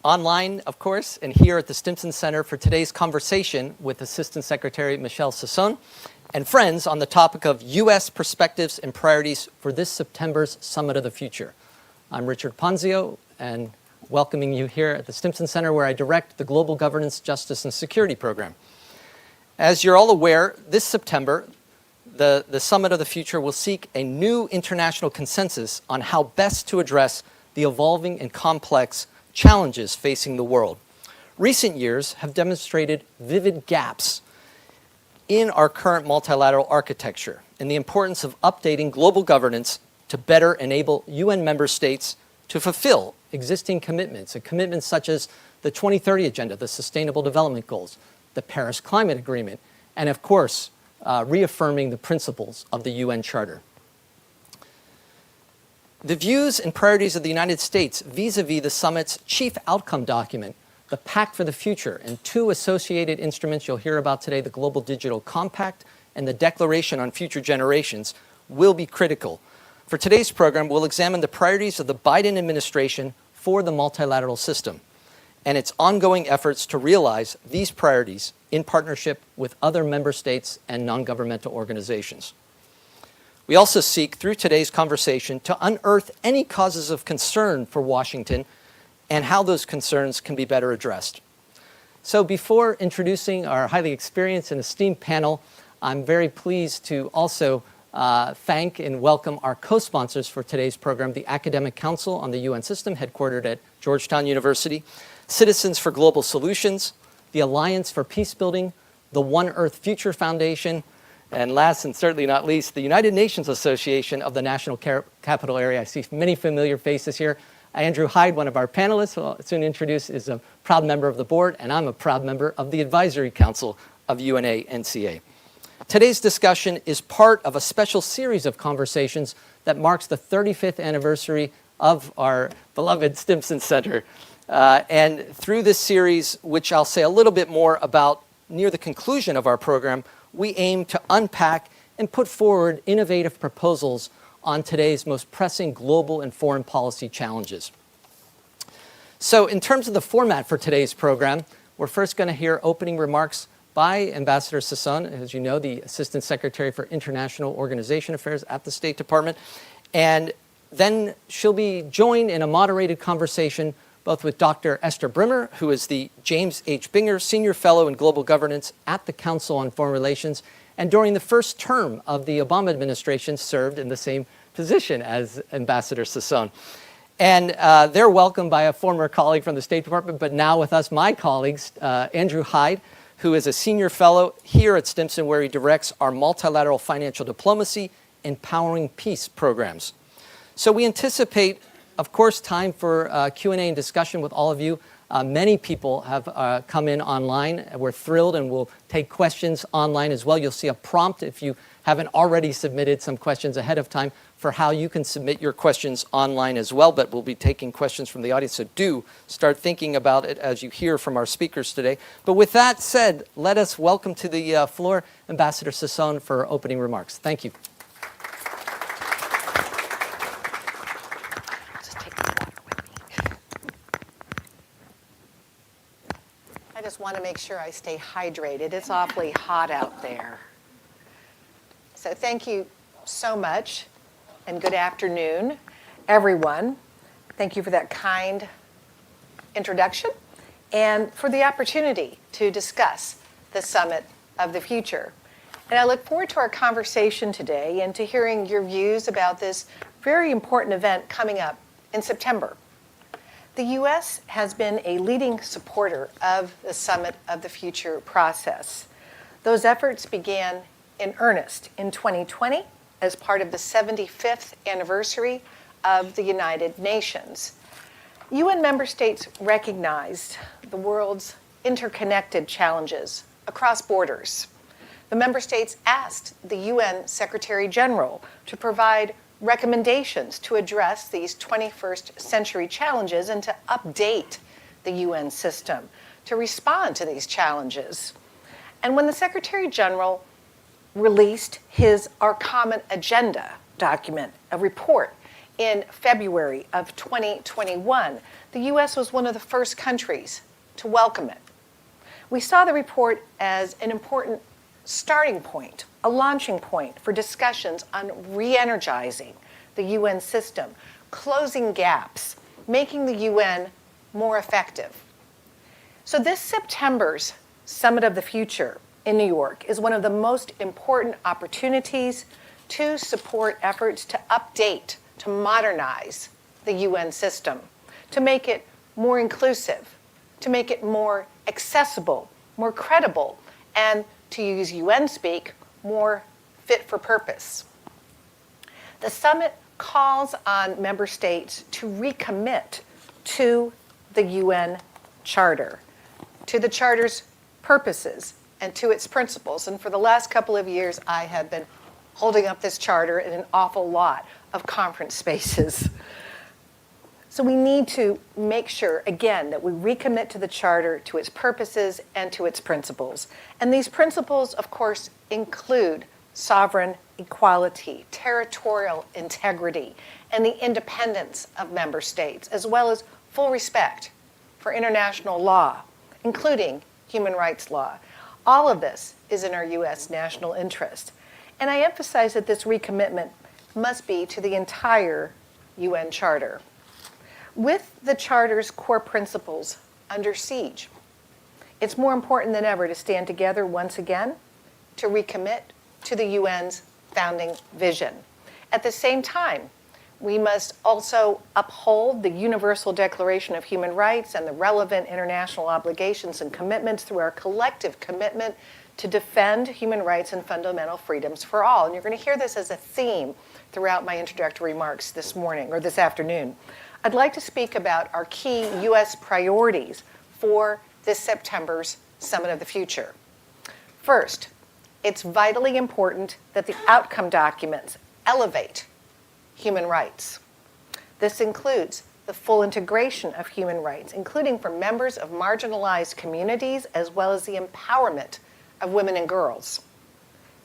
online, of course, and here at the Stimson Center for today's conversation with Assistant Secretary Michele Sison and friends on the topic of U.S. perspectives and priorities for this September's Summit of the Future. I'm Richard Ponzio, and welcoming you here at the Stimson Center, where I direct the Global Governance, Justice, and Security Program. As you're all aware, this September, the Summit of the Future will seek a new international consensus on how best to address the evolving and complex challenges facing the world. Recent years have demonstrated vivid gaps in our current multilateral architecture and the importance of updating global governance to better enable UN member states to fulfill existing commitments, and commitments such as the 2030 Agenda, the Sustainable Development Goals, the Paris Climate Agreement, and of course, reaffirming the principles of the UN Charter. The views and priorities of the United States vis-a-vis the summit's chief outcome document, the Pact for the Future, and two associated instruments you'll hear about today, the Global Digital Compact and the Declaration on Future Generations, will be critical. For today's program, we'll examine the priorities of the Biden administration for the multilateral system and its ongoing efforts to realize these priorities in partnership with other member states and non-governmental organizations. We also seek, through today's conversation, to unearth any causes of concern for Washington and how those concerns can be better addressed. So before introducing our highly experienced and esteemed panel, I'm very pleased to also thank and welcome our co-sponsors for today's program, the Academic Council on the UN System, headquartered at Georgetown University, Citizens for Global Solutions, the Alliance for Peacebuilding, the One Earth Future Foundation, and last and certainly not least, the United Nations Association of the National Capital Area. I see many familiar faces here. Andrew Hyde, one of our panelists, who I'll soon introduce, is a proud member of the board, and I'm a proud member of the Advisory Council of UNA-NCA. Today's discussion is part of a special series of conversations that marks the 35th anniversary of our beloved Stimson Center. And through this series, which I'll say a little bit more about near the conclusion of our program, we aim to unpack and put forward innovative proposals on today's most pressing global and foreign policy challenges. So in terms of the format for today's program, we're first going to hear opening remarks by Ambassador Sison, as you know, the Assistant Secretary for International Organization Affairs at the State Department. And then she'll be joined in a moderated conversation both with Dr. Esther Brimmer, who is the James H. Binger Senior Fellow in Global Governance at the Council on Foreign Relations, and during the first term of the Obama administration served in the same position as Ambassador Sison. And they're welcomed by a former colleague from the State Department, but now with us, my colleagues, Andrew Hyde, who is a Senior Fellow here at Stimson, where he directs our multilateral financial diplomacy, empowering peace programs. So we anticipate, of course, time for Q&A and discussion with all of you. Many people have come in online. We're thrilled, and we'll take questions online as well. You'll see a prompt if you haven't already submitted some questions ahead of time for how you can submit your questions online as well, but we'll be taking questions from the audience, so do start thinking about it as you hear from our speakers today. But with that said, let us welcome to the floor Ambassador Sison for opening remarks. Thank you. I just want to make sure I stay hydrated. It's awfully hot out there. So thank you so much, and good afternoon, everyone. Thank you for that kind introduction and for the opportunity to discuss the Summit of the Future. And I look forward to our conversation today and to hearing your views about this very important event coming up in September. The U.S. has been a leading supporter of the Summit of the Future process. Those efforts began in earnest in 2020 as part of the 75th anniversary of the United Nations. UN member states recognized the world's interconnected challenges across borders. The member states asked the UN Secretary General to provide recommendations to address these 21st century challenges and to update the UN system to respond to these challenges. And when the Secretary General released his Our Common Agenda document, a report in February of 2021, the U.S. was one of the first countries to welcome it. We saw the report as an important starting point, a launching point for discussions on re-energizing the UN system, closing gaps, making the UN more effective. So this September's Summit of the Future in New York is one of the most important opportunities to support efforts to update, to modernize the UN system, to make it more inclusive, to make it more accessible, more credible, and to use UN speak, more fit for purpose. The summit calls on member states to recommit to the UN Charter, to the Charter's purposes, and to its principles. And for the last couple of years, I have been holding up this charter in an awful lot of conference spaces. So we need to make sure, again, that we recommit to the Charter, to its purposes, and to its principles. And these principles, of course, include sovereign equality, territorial integrity, and the independence of member states, as well as full respect for international law, including human rights law. All of this is in our U.S. national interest. And I emphasize that this recommitment must be to the entire UN Charter. With the Charter's core principles under siege, it's more important than ever to stand together once again to recommit to the UN's founding vision. At the same time, we must also uphold the Universal Declaration of Human Rights and the relevant international obligations and commitments through our collective commitment to defend human rights and fundamental freedoms for all. And you're going to hear this as a theme throughout my introductory remarks this morning or this afternoon. I'd like to speak about our key U.S. priorities for this September's Summit of the Future. First, it's vitally important that the outcome documents elevate human rights. This includes the full integration of human rights, including for members of marginalized communities, as well as the empowerment of women and girls.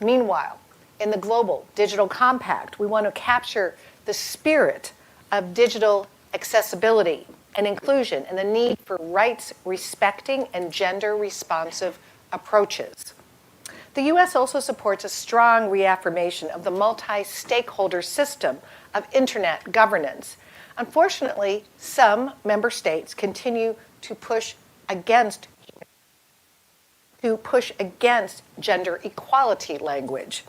Meanwhile, in the Global Digital Compact, we want to capture the spirit of digital accessibility and inclusion and the need for rights-respecting and gender-responsive approaches. The U.S. also supports a strong reaffirmation of the multi-stakeholder system of internet governance. Unfortunately, some member states continue to push against gender equality language.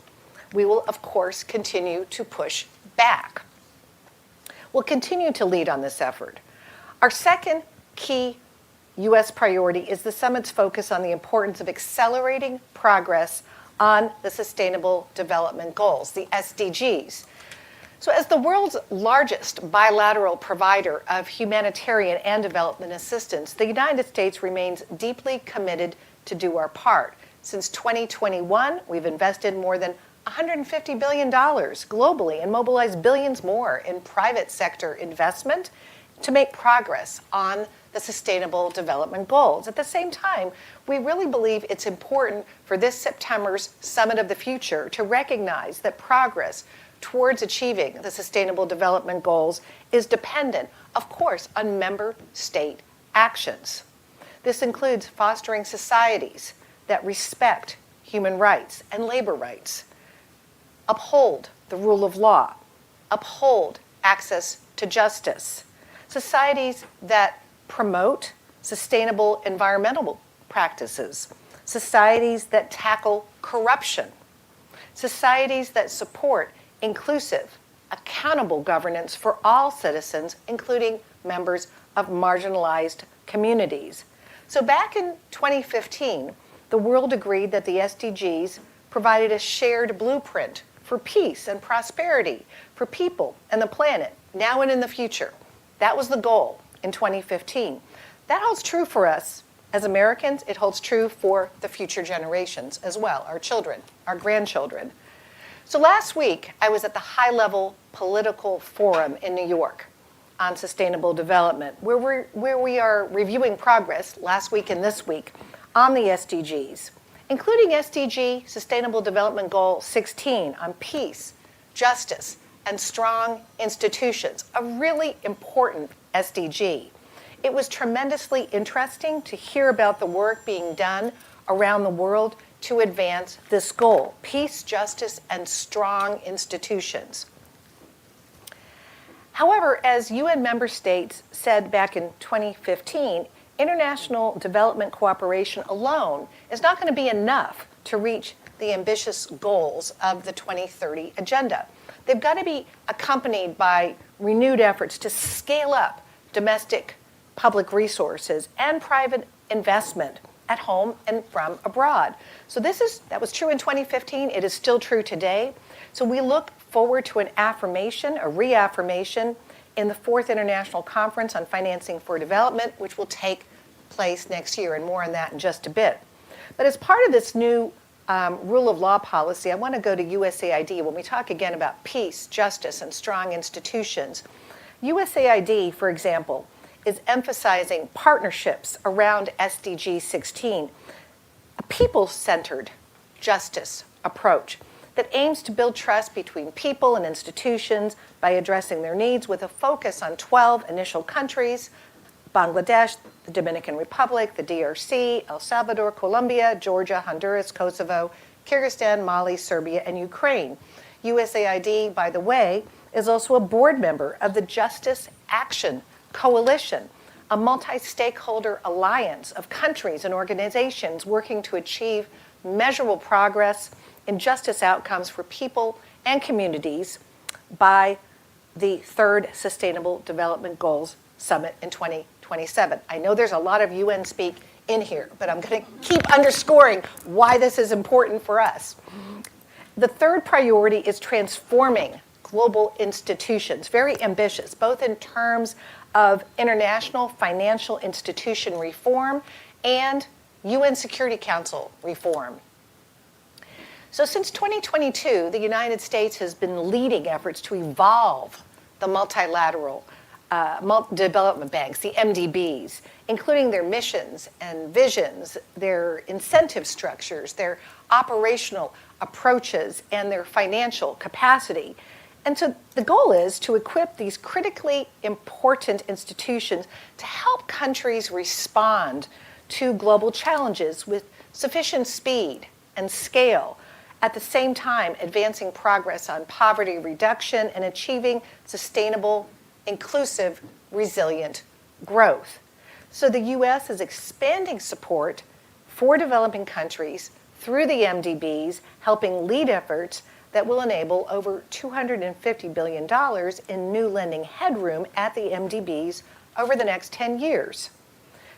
We will, of course, continue to push back. We'll continue to lead on this effort. Our second key U.S. priority is the summit's focus on the importance of accelerating progress on the Sustainable Development Goals, the SDGs. So as the world's largest bilateral provider of humanitarian and development assistance, the United States remains deeply committed to do our part. Since 2021, we've invested more than $150 billion globally and mobilized billions more in private sector investment to make progress on the Sustainable Development Goals. At the same time, we really believe it's important for this September's Summit of the Future to recognize that progress towards achieving the Sustainable Development Goals is dependent, of course, on member state actions. This includes fostering societies that respect human rights and labor rights, uphold the rule of law, uphold access to justice, societies that promote sustainable environmental practices, societies that tackle corruption, societies that support inclusive, accountable governance for all citizens, including members of marginalized communities. So back in 2015, the world agreed that the SDGs provided a shared blueprint for peace and prosperity for people and the planet, now and in the future. That was the goal in 2015. That holds true for us as Americans. It holds true for the future generations as well, our children, our grandchildren. So last week, I was at the high-level political forum in New York on sustainable development, where we are reviewing progress last week and this week on the SDGs, including SDG, Sustainable Development Goal 16, on peace, justice, and strong institutions, a really important SDG. It was tremendously interesting to hear about the work being done around the world to advance this goal: peace, justice, and strong institutions. However, as UN member states said back in 2015, international development cooperation alone is not going to be enough to reach the ambitious goals of the 2030 agenda. They've got to be accompanied by renewed efforts to scale up domestic public resources and private investment at home and from abroad. So that was true in 2015. It is still true today. So we look forward to an affirmation, a reaffirmation, in the 4th International Conference on Financing for Development, which will take place next year, and more on that in just a bit. But as part of this new rule of law policy, I want to go to USAID when we talk again about peace, justice, and strong institutions. USAID, for example, is emphasizing partnerships around SDG 16, a people-centered justice approach that aims to build trust between people and institutions by addressing their needs with a focus on 12 initial countries: Bangladesh, the Dominican Republic, the DRC, El Salvador, Colombia, Georgia, Honduras, Kosovo, Kyrgyzstan, Mali, Serbia, and Ukraine. USAID, by the way, is also a board member of the Justice Action Coalition, a multi-stakeholder alliance of countries and organizations working to achieve measurable progress in justice outcomes for people and communities by the 3rd Sustainable Development Goals Summit in 2027. I know there's a lot of UN speak in here, but I'm going to keep underscoring why this is important for us. The third priority is transforming global institutions, very ambitious, both in terms of international financial institution reform and UN Security Council reform. So since 2022, the United States has been leading efforts to evolve the multilateral development banks, the MDBs, including their missions and visions, their incentive structures, their operational approaches, and their financial capacity. And so the goal is to equip these critically important institutions to help countries respond to global challenges with sufficient speed and scale, at the same time advancing progress on poverty reduction and achieving sustainable, inclusive, resilient growth. So the U.S. is expanding support for developing countries through the MDBs, helping lead efforts that will enable over $250 billion in new lending headroom at the MDBs over the next 10 years.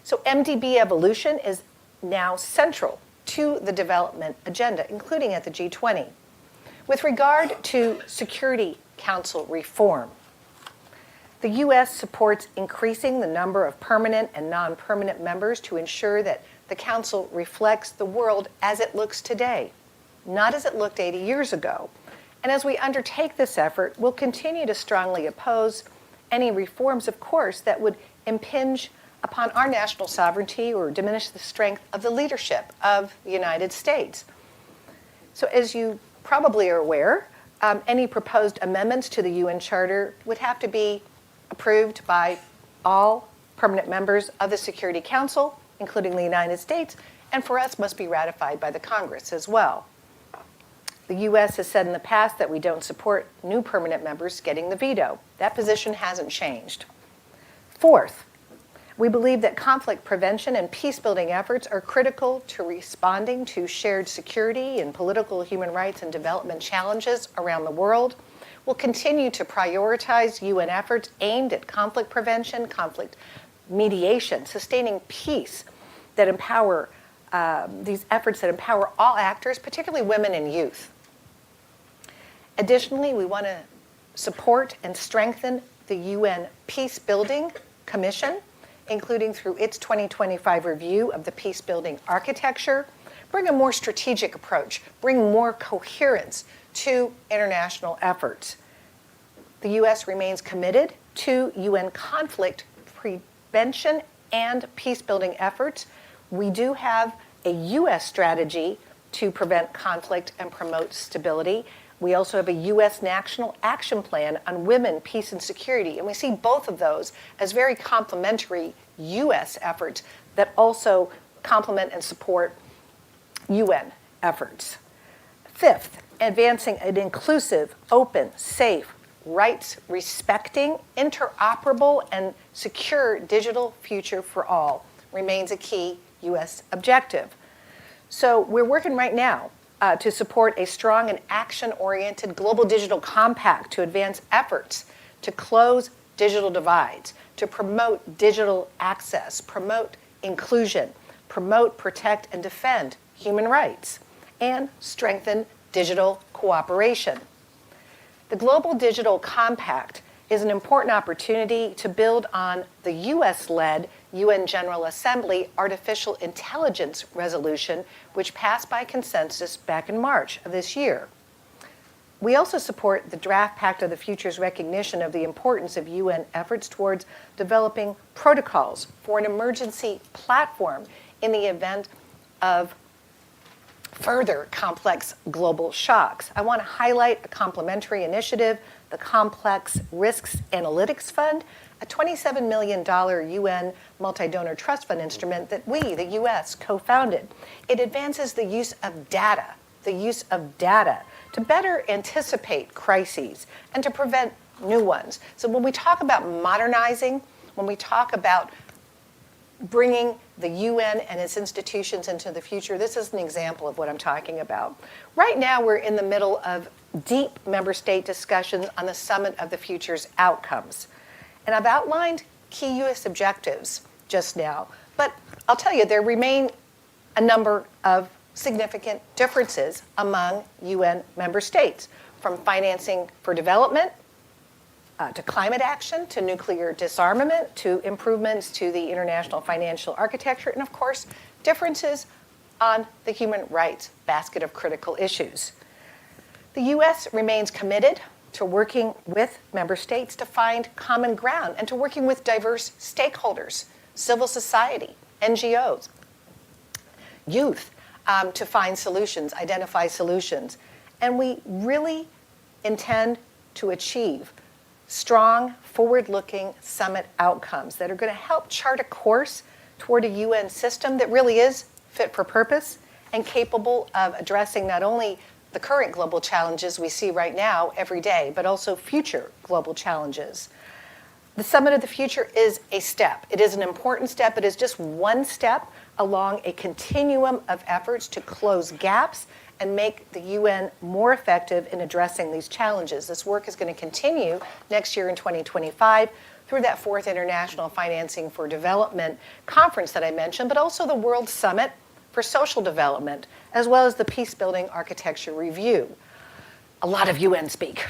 So MDB evolution is now central to the development agenda, including at the G20. With regard to Security Council reform, the U.S. supports increasing the number of permanent and non-permanent members to ensure that the Council reflects the world as it looks today, not as it looked 80 years ago. And as we undertake this effort, we'll continue to strongly oppose any reforms, of course, that would impinge upon our national sovereignty or diminish the strength of the leadership of the United States. So as you probably are aware, any proposed amendments to the UN Charter would have to be approved by all permanent members of the Security Council, including the United States, and for us must be ratified by the Congress as well. The U.S. has said in the past that we don't support new permanent members getting the veto. That position hasn't changed. Fourth, we believe that conflict prevention and peace-building efforts are critical to responding to shared security and political, human rights, and development challenges around the world. We'll continue to prioritize UN efforts aimed at conflict prevention, conflict mediation, sustaining peace that empower these efforts that empower all actors, particularly women and youth. Additionally, we want to support and strengthen the UN Peace-Building Commission, including through its 2025 review of the peace-building architecture, bring a more strategic approach, bring more coherence to international efforts. The U.S. remains committed to UN conflict prevention and peace-building efforts. We do have a U.S. strategy to prevent conflict and promote stability. We also have a U.S. National Action Plan on Women, Peace, and Security, and we see both of those as very complementary U.S. efforts that also complement and support UN efforts. Fifth, advancing an inclusive, open, safe, rights-respecting, interoperable, and secure digital future for all remains a key U.S. objective. So we're working right now to support a strong and action-oriented global digital compact to advance efforts to close digital divides, to promote digital access, promote inclusion, promote, protect, and defend human rights, and strengthen digital cooperation. The Global Digital Compact is an important opportunity to build on the US-led UN General Assembly Artificial Intelligence Resolution, which passed by consensus back in March of this year. We also support the draft Pact of the Future's recognition of the importance of UN efforts towards developing protocols for an emergency platform in the event of further complex global shocks. I want to highlight a complementary initiative, the Complex Risks Analytics Fund, a $27 million UN multi-donor trust fund instrument that we, the US, co-founded. It advances the use of data to better anticipate crises and to prevent new ones. So when we talk about modernizing, when we talk about bringing the UN and its institutions into the future, this is an example of what I'm talking about. Right now, we're in the middle of deep member state discussions on the Summit of the Future's outcomes. And I've outlined key US objectives just now, but I'll tell you, there remain a number of significant differences among UN member states, from financing for development, to climate action, to nuclear disarmament, to improvements to the international financial architecture, and of course, differences on the human rights basket of critical issues. The US remains committed to working with member states to find common ground and to working with diverse stakeholders, civil society, NGOs, youth, to find solutions, identify solutions. And we really intend to achieve strong, forward-looking summit outcomes that are going to help chart a course toward a UN system that really is fit for purpose and capable of addressing not only the current global challenges we see right now every day, but also future global challenges. The Summit of the Future is a step. It is an important step. It is just one step along a continuum of efforts to close gaps and make the UN more effective in addressing these challenges. This work is going to continue next year in 2025 through that fourth International Financing for Development conference that I mentioned, but also the World Summit for Social Development, as well as the Peace-Building Architecture Review. A lot of UN speak.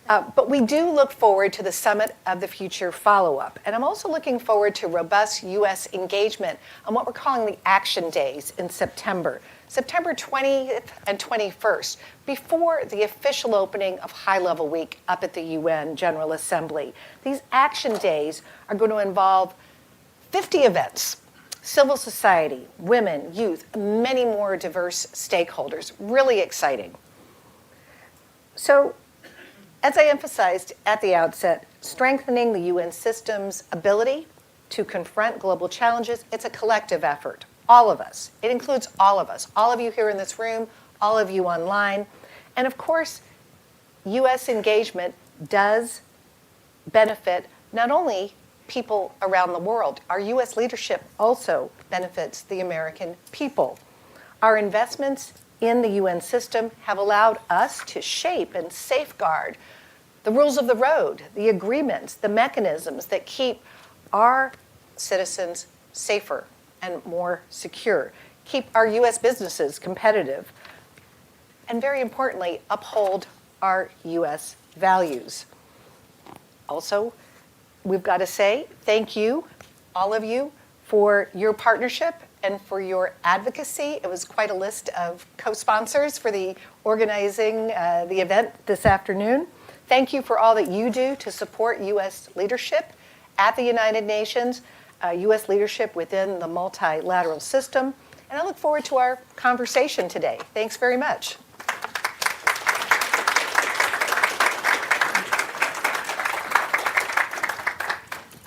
But we do look forward to the Summit of the Future follow-up. And I'm also looking forward to robust US engagement on what we're calling the Action Days in September 20th and 21st, before the official opening of High Level Week up at the UN General Assembly. These Action Days are going to involve 50 events, civil society, women, youth, many more diverse stakeholders. Really exciting. So, as I emphasized at the outset, strengthening the UN system's ability to confront global challenges, it's a collective effort. All of us. It includes all of us. All of you here in this room, all of you online. And of course, US engagement does benefit not only people around the world. Our US leadership also benefits the American people. Our investments in the UN system have allowed us to shape and safeguard the rules of the road, the agreements, the mechanisms that keep our citizens safer and more secure, keep our US businesses competitive, and very importantly, uphold our US values. Also, we've got to say thank you, all of you, for your partnership and for your advocacy. It was quite a list of co-sponsors for the organizing the event this afternoon. Thank you for all that you do to support US leadership at the United Nations, US leadership within the multilateral system. And I look forward to our conversation today. Thanks very much.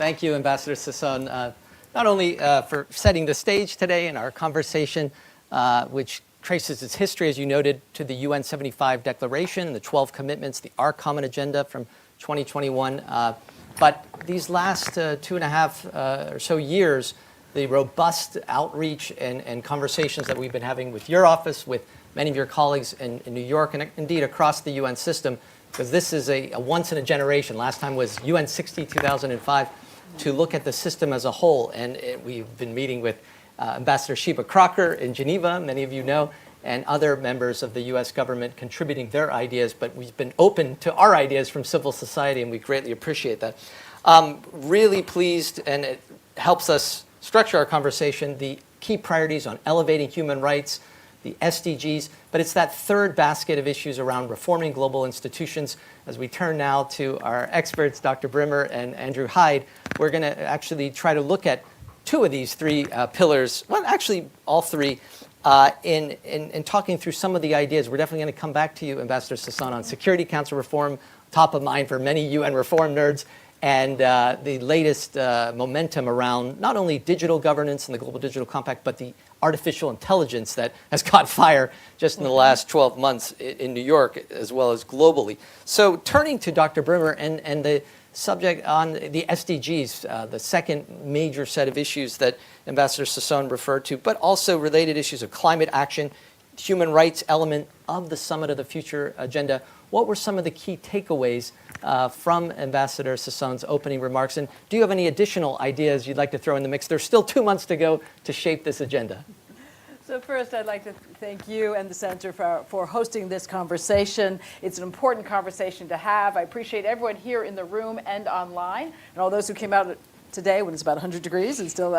Thank you, Ambassador Sison, not only for setting the stage today in our conversation, which traces its history, as you noted, to the UN 75 Declaration, the 12 commitments, our common agenda from 2021. But these last 2.5 or so years, the robust outreach and conversations that we've been having with your office, with many of your colleagues in New York, and indeed across the UN system, because this is a once in a generation. Last time was UN 60, 2005, to look at the system as a whole. And we've been meeting with Ambassador Sheba Crocker in Geneva, many of you know, and other members of the U.S. government contributing their ideas, but we've been open to our ideas from civil society, and we greatly appreciate that. Really pleased, and it helps us structure our conversation, the key priorities on elevating human rights, the SDGs, but it's that third basket of issues around reforming global institutions. As we turn now to our experts, Dr. Brimmer and Andrew Hyde, we're going to actually try to look at two of these three pillars, well, actually all three, in talking through some of the ideas. We're definitely going to come back to you, Ambassador Sison, on Security Council reform, top of mind for many UN reform nerds, and the latest momentum around not only digital governance and the Global Digital Compact, but the artificial intelligence that has caught fire just in the last 12 months in New York, as well as globally. So turning to Dr. Brimmer and the subject on the SDGs, the second major set of issues that Ambassador Sison referred to, but also related issues of climate action, human rights element of the Summit of the Future agenda. What were some of the key takeaways from Ambassador Sison's opening remarks? And do you have any additional ideas you'd like to throw in the mix? There's still 2 months to go to shape this agenda. So first, I'd like to thank you and the Center for hosting this conversation. It's an important conversation to have. I appreciate everyone here in the room and online, and all those who came out today when it's about 100 degrees and still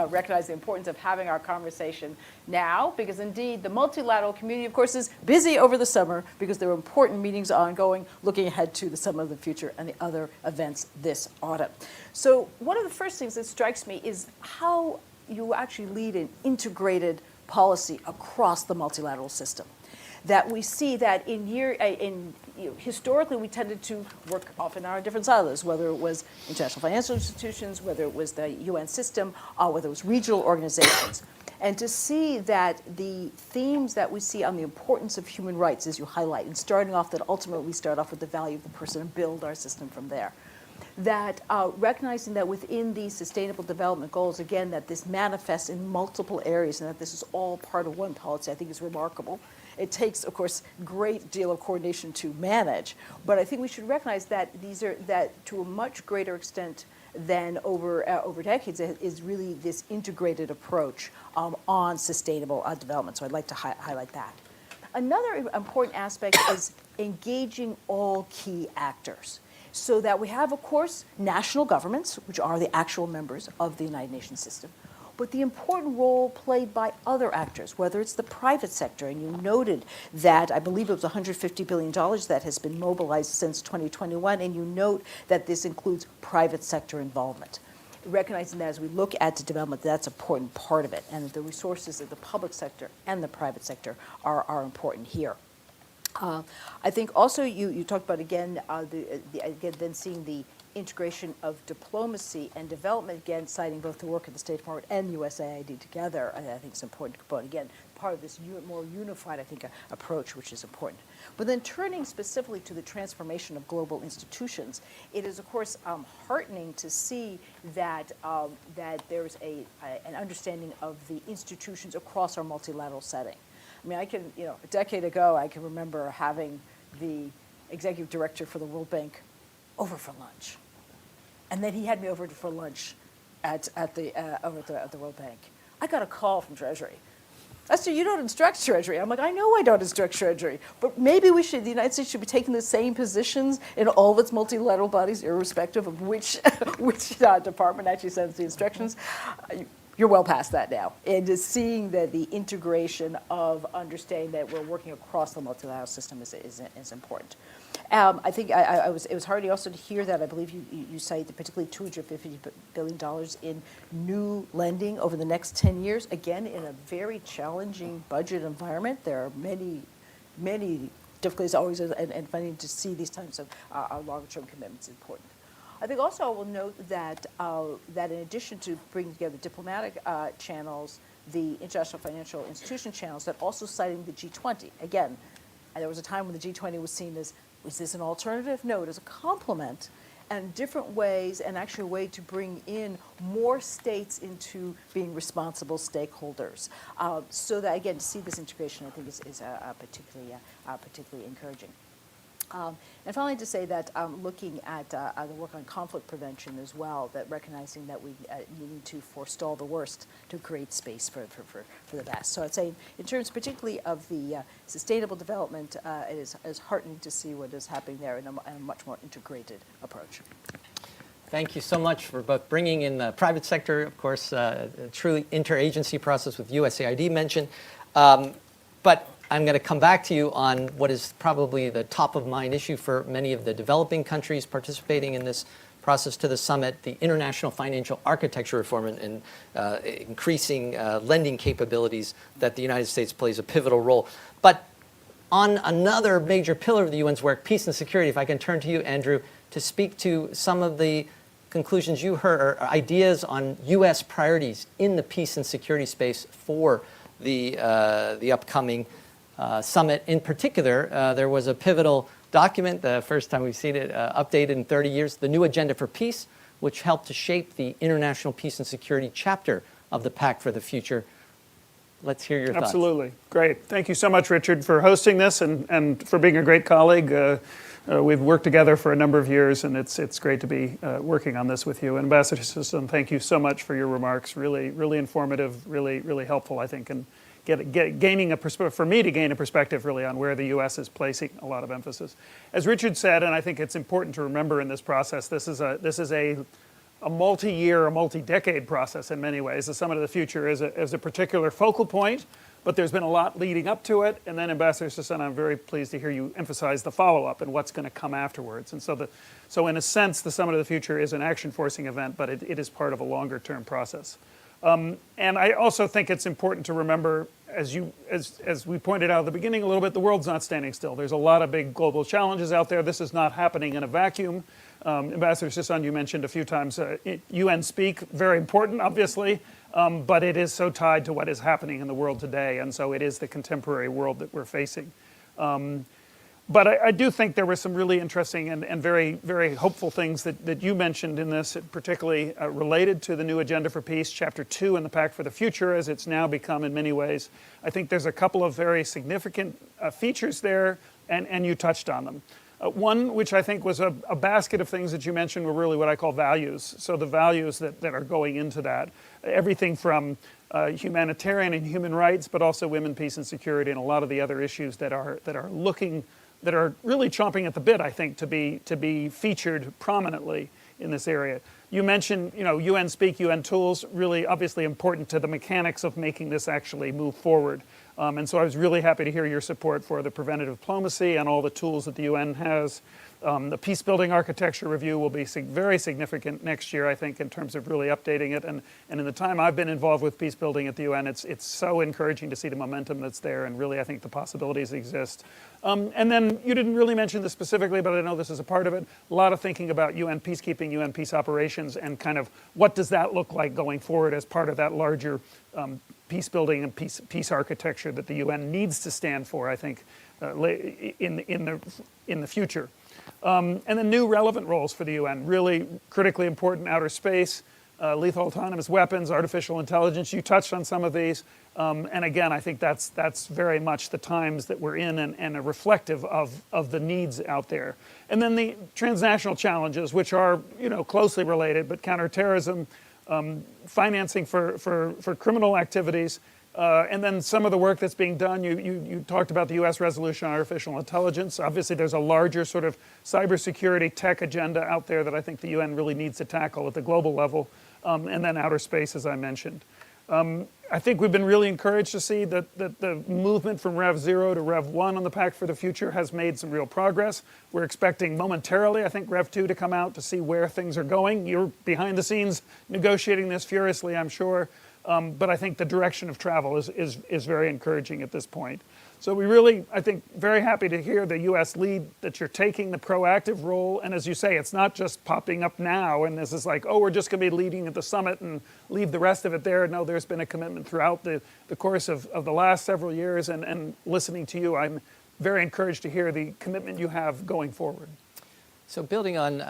recognize the importance of having our conversation now, because indeed the multilateral community, of course, is busy over the summer because there are important meetings ongoing looking ahead to the Summit of the Future and the other events this autumn. So one of the first things that strikes me is how you actually lead an integrated policy across the multilateral system. That we see that historically we tended to work often on our different silos, whether it was international financial institutions, whether it was the UN system, whether it was regional organizations. And to see that the themes that we see on the importance of human rights, as you highlight, and starting off that ultimately we start off with the value of the person and build our system from there. That recognizing that within these sustainable development goals, again, that this manifests in multiple areas and that this is all part of one policy, I think is remarkable. It takes, of course, a great deal of coordination to manage, but I think we should recognize that these are, that to a much greater extent than over decades is really this integrated approach on sustainable development. So I'd like to highlight that. Another important aspect is engaging all key actors. So that we have, of course, national governments, which are the actual members of the United Nations system, but the important role played by other actors, whether it's the private sector, and you noted that I believe it was $150 billion that has been mobilized since 2021, and you note that this includes private sector involvement. Recognizing that as we look at the development, that's an important part of it, and the resources of the public sector and the private sector are important here. I think also you talked about, again, then seeing the integration of diplomacy and development, again, citing both the work of the State Department and USAID together. I think it's important to put, again, part of this more unified, I think, approach, which is important. But then turning specifically to the transformation of global institutions, it is, of course, heartening to see that, that there's an understanding of the institutions across our multilateral setting. I mean, a decade ago, I can remember having the executive director for the World Bank over for lunch. And then he had me over for lunch at the World Bank. I got a call from Treasury. I said, you don't instruct Treasury. I'm like, I know I don't instruct Treasury, but maybe the United States should be taking the same positions in all of its multilateral bodies, irrespective of which department actually sends the instructions. You're well past that now. And just seeing that the integration of understanding that we're working across the multilateral system is important. I think it was heartening also to hear that I believe you cite particularly $250 billion in new lending over the next 10 years. Again, in a very challenging budget environment, there are many difficulties always, and finding to see these types of longer-term commitments important. I think also I will note that, that in addition to bringing together diplomatic channels, the international financial institution channels, that also citing the G20. Again, there was a time when the G20 was seen as, was this an alternative? No, it is a complement, and different ways, and actually a way to bring in more states into being responsible stakeholders. So that, again, to see this integration, I think is particularly encouraging. And finally, to say that looking at the work on conflict prevention as well, that recognizing that we need to forestall the worst to create space for the best. So I'd say in terms particularly of the sustainable development, it is heartening to see what is happening there in a much more integrated approach. Thank you so much for both bringing in the private sector, of course, a truly interagency process with USAID mentioned. But I'm going to come back to you on what is probably the top of mind issue for many of the developing countries participating in this process to the summit, the international financial architecture reform and increasing lending capabilities that the United States plays a pivotal role. But on another major pillar of the UN's work, peace and security, if I can turn to you, Andrew, to speak to some of the conclusions you heard or ideas on U.S. priorities in the peace and security space for the upcoming summit. In particular, there was a pivotal document, the first time we've seen it updated in 30 years, the New Agenda for Peace, which helped to shape the international peace and security chapter of the Pact for the Future. Let's hear your thoughts. Absolutely. Great. Thank you so much, Richard, for hosting this and for being a great colleague. We've worked together for a number of years, and it's great to be working on this with you. Ambassador Sison, thank you so much for your remarks. Really, really informative, really helpful, I think, and gaining a perspective, for me to gain a perspective really on where the U.S. is placing a lot of emphasis. As Richard said, and I think it's important to remember in this process, this is a multi-year, a multi-decade process in many ways. The Summit of the Future is a particular focal point, but there's been a lot leading up to it. And then Ambassador Sison, I'm very pleased to hear you emphasize the follow-up and what's going to come afterwards. And so in a sense, the Summit of the Future is an action-forcing event, but it is part of a longer-term process. And I also think it's important to remember, as we pointed out at the beginning a little bit, the world's not standing still. There's a lot of big global challenges out there. This is not happening in a vacuum. Ambassador Sison, you mentioned a few times UN Speak, very important, obviously, but it is so tied to what is happening in the world today, and so it is the contemporary world that we're facing. But I do think there were some really interesting and very hopeful things that you mentioned in this, particularly related to the New Agenda for Peace, Chapter 2 in the Pact for the Future, as it's now become in many ways. I think there's a couple of very significant features there, and you touched on them. One, which I think was a basket of things that you mentioned, were really what I call values. So the values that are going into that, everything from humanitarian and human rights, but also women, peace, and security, and a lot of the other issues that are really chomping at the bit, I think, to be featured prominently in this area. You mentioned, UN Speak, UN Tools, really obviously important to the mechanics of making this actually move forward. And so I was really happy to hear your support for the preventative diplomacy and all the tools that the UN has. The peace-building architecture review will be very significant next year, I think, in terms of really updating it. And in the time I've been involved with peace-building at the UN, it's so encouraging to see the momentum that's there, and really I think the possibilities exist. And then you didn't really mention this specifically, but I know this is a part of it. A lot of thinking about UN peacekeeping, UN peace operations, and kind of what does that look like going forward as part of that larger peace building and peace architecture that the UN needs to stand for, I think, in the future. And then new relevant roles for the UN, really critically important: outer space, lethal autonomous weapons, artificial intelligence. You touched on some of these. And again, I think that's very much the times that we're in, and reflective of the needs out there. And then the transnational challenges, which are closely related, but counterterrorism, financing for criminal activities, and then some of the work that's being done. You talked about the U.S. resolution on artificial intelligence. Obviously, there's a larger sort of cybersecurity tech agenda out there that I think the UN really needs to tackle at the global level, and then outer space, as I mentioned. I think we've been really encouraged to see that the movement from Rev 0 to Rev 1 on the Pact for the Future has made some real progress. We're expecting momentarily, I think, Rev 2 to come out to see where things are going. You're behind the scenes negotiating this furiously, I'm sure. but I think the direction of travel is very encouraging at this point. So we really, I think, very happy to hear the U.S. lead, that you're taking the proactive role. And as you say, it's not just popping up now and this is like, oh, we're just going to be leading at the summit and leave the rest of it there. No, there's been a commitment throughout the course of the last several years. And listening to you, I'm very encouraged to hear the commitment you have going forward. So building on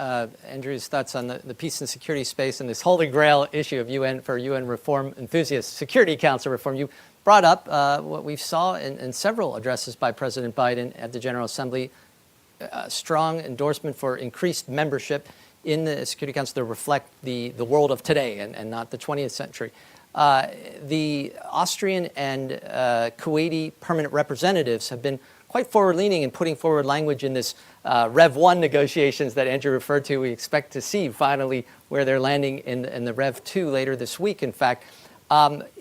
Andrew's thoughts on the peace and security space and this holy grail issue of UN reform enthusiasts, Security Council reform, you brought up what we saw in several addresses by President Biden at the General Assembly, strong endorsement for increased membership in the Security Council to reflect the world of today and not the 20th century. The Austrian and Kuwaiti permanent representatives have been quite forward-leaning in putting forward language in this Rev 1 negotiations that Andrew referred to. We expect to see finally where they're landing in the Rev 2 later this week, in fact.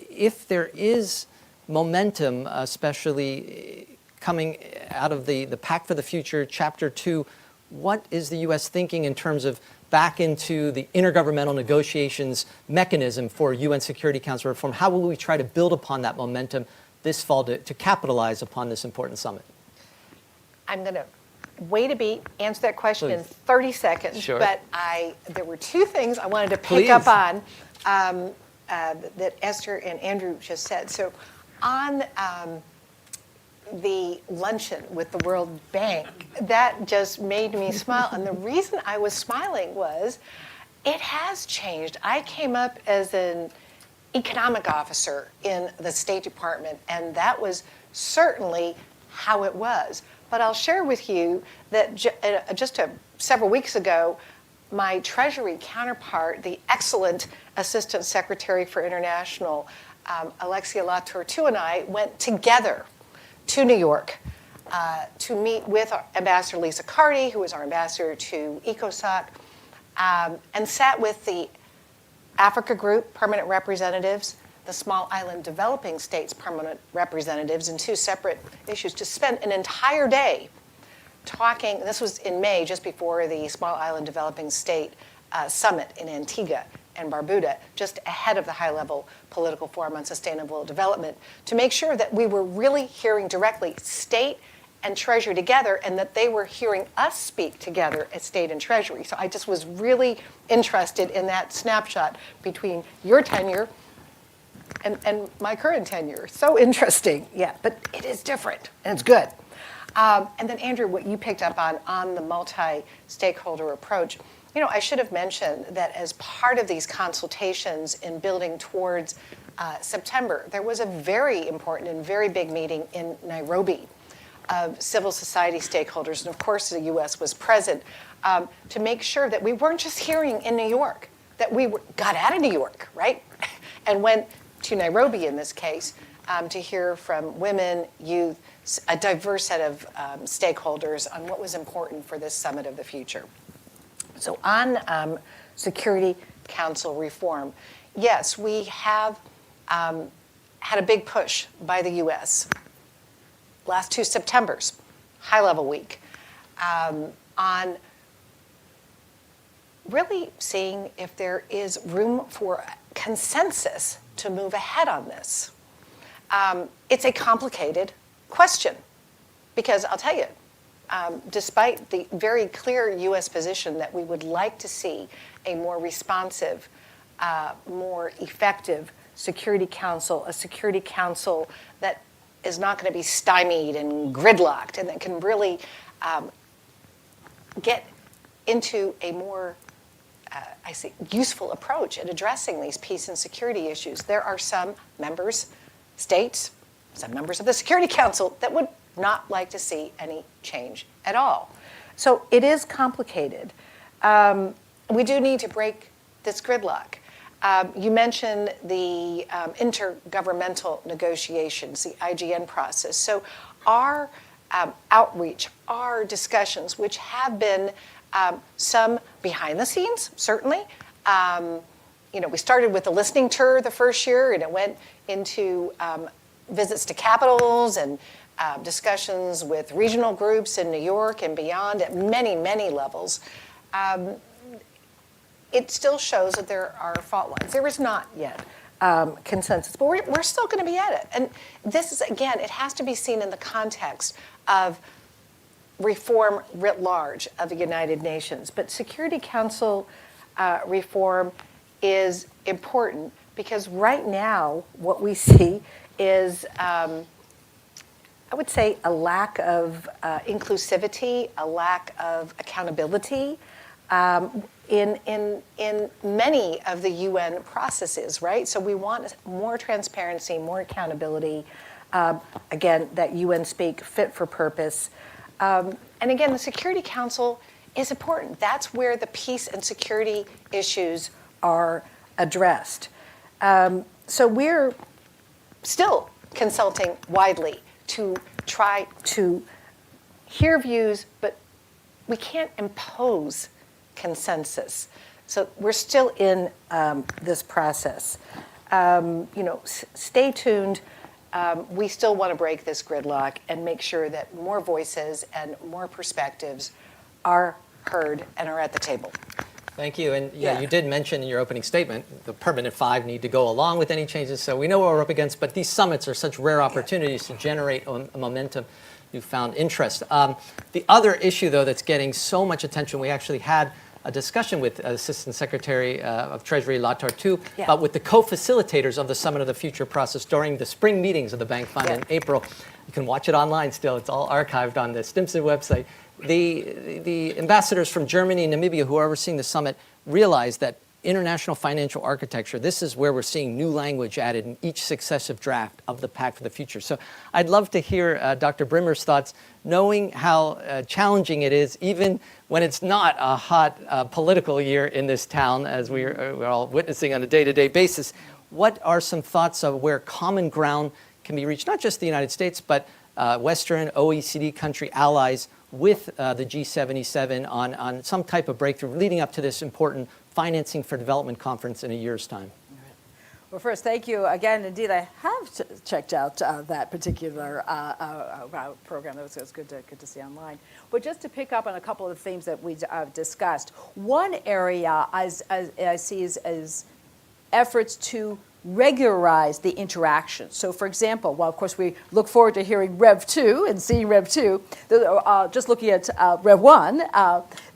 If there is momentum, especially coming out of the Pact for the Future, Chapter 2, what is the U.S. thinking in terms of back into the intergovernmental negotiations mechanism for UN Security Council reform? How will we try to build upon that momentum this fall to capitalize upon this important summit? I'm going to wait a beat, answer that question in Please. 30 seconds. Sure. But there were two things I wanted to pick Please. up on that Esther and Andrew just said. So on the luncheon with the World Bank, that just made me smile. And the reason I was smiling was it has changed. I came up as an economic officer in the State Department, and that was certainly how it was. But I'll share with you that just several weeks ago, my Treasury counterpart, the excellent Assistant Secretary for International, Alexia Latour-Tue, and I went together to New York to meet with Ambassador Lisa Carty, who is our ambassador to ECOSOC, and sat with the Africa Group permanent representatives, the Small Island Developing States permanent representatives, in two separate issues, to spend an entire day talking. This was in May, just before the Small Island Developing State Summit in Antigua and Barbuda, just ahead of the high-level political forum on sustainable development, to make sure that we were really hearing directly state and Treasury together, and that they were hearing us speak together as state and Treasury. So I just was really interested in that snapshot between your tenure and my current tenure. So interesting, yeah, but it is different, and it's good. And then, Andrew, what you picked up on the multi-stakeholder approach, I should have mentioned that as part of these consultations in building towards September, there was a very important and very big meeting in Nairobi of civil society stakeholders, and of course the U.S. was present, to make sure that we weren't just hearing in New York, that we got out of New York, right, and went to Nairobi in this case, to hear from women, youth, a diverse set of stakeholders on what was important for this summit of the future. So on Security Council reform, yes, we have had a big push by the U.S. last two Septembers, high-level week, on really seeing if there is room for consensus to move ahead on this. It's a complicated question because I'll tell you, despite the very clear U.S. position that we would like to see a more responsive, more effective Security Council, a Security Council that is not going to be stymied and gridlocked and that can really get into a more useful approach at addressing these peace and security issues. There are some states, some members of the Security Council that would not like to see any change at all. So it is complicated. We do need to break this gridlock. You mentioned the intergovernmental negotiations, the IGN process. So our outreach, our discussions, which have been some behind the scenes, certainly. We started with a listening tour the first year, and it went into visits to capitals and discussions with regional groups in New York and beyond at many, many levels. It still shows that there are fault lines. There is not yet consensus. But we're still going to be at it. And this is, again, it has to be seen in the context of reform writ large of the United Nations. But Security Council reform is important because right now what we see is, I would say, a lack of inclusivity, a lack of accountability in many of the UN processes, right? So we want more transparency, more accountability. Again, that UN speak, fit for purpose. And again, the Security Council is important. That's where the peace and security issues are addressed. So we're still consulting widely to try to hear views, but we can't impose consensus. So we're still in this process. Stay tuned. We still want to break this gridlock and make sure that more voices and more perspectives are heard and are at the table. Thank you. And you did mention in your opening statement the permanent five need to go along with any changes. So we know what we're up against, but these summits are such rare opportunities to generate a momentum. You found interest. The other issue, though, that's getting so much attention, we actually had a discussion with Assistant Secretary of Treasury Latartu about with the co-facilitators of the Summit of the Future process during the spring meetings of the Bank Fund in April. You can watch it online still. It's all archived on the Stimson website. The ambassadors from Germany and Namibia who are overseeing the summit realized that international financial architecture, this is where we're seeing new language added in each successive draft of the Pact for the Future. So I'd love to hear Dr. Brimmer's thoughts, knowing how challenging it is, even when it's not a hot political year in this town, as we're all witnessing on a day-to-day basis. What are some thoughts of where common ground can be reached, not just the United States, but Western OECD country allies with the G77 on some type of breakthrough leading up to this important Financing for Development conference in a year's time? Well, first, thank you again. Indeed, I have checked out that particular program. That was good to see online. But just to pick up on a couple of the themes that we discussed, one area I see is efforts to regularize the interaction. So, for example, while of course we look forward to hearing Rev 2 and seeing Rev 2, just looking at Rev 1,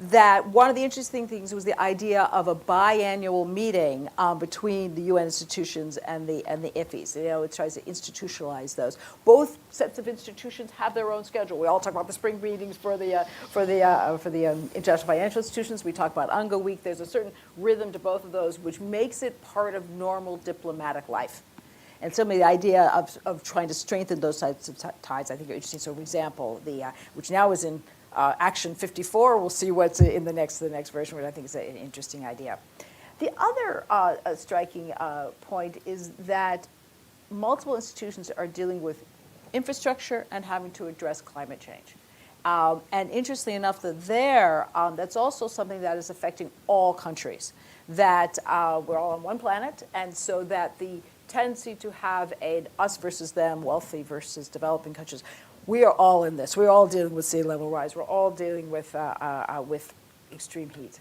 that one of the interesting things was the idea of a biannual meeting between the UN institutions and the IFIs. It tries to institutionalize those. Both sets of institutions have their own schedule. We all talk about the spring meetings for the international financial institutions. We talk about UNGA Week. There's a certain rhythm to both of those, which makes it part of normal diplomatic life. And some of the idea of trying to strengthen those types of ties, I think, are interesting. So, for example, which now is in Action 54, we'll see what's in the next version, which I think is an interesting idea. The other striking point is that multiple institutions are dealing with infrastructure and having to address climate change. And interestingly enough, that's also something that is affecting all countries, that we're all on one planet, and so that the tendency to have an us versus them, wealthy versus developing countries, we are all in this. We're all dealing with sea level rise. We're all dealing with extreme heat.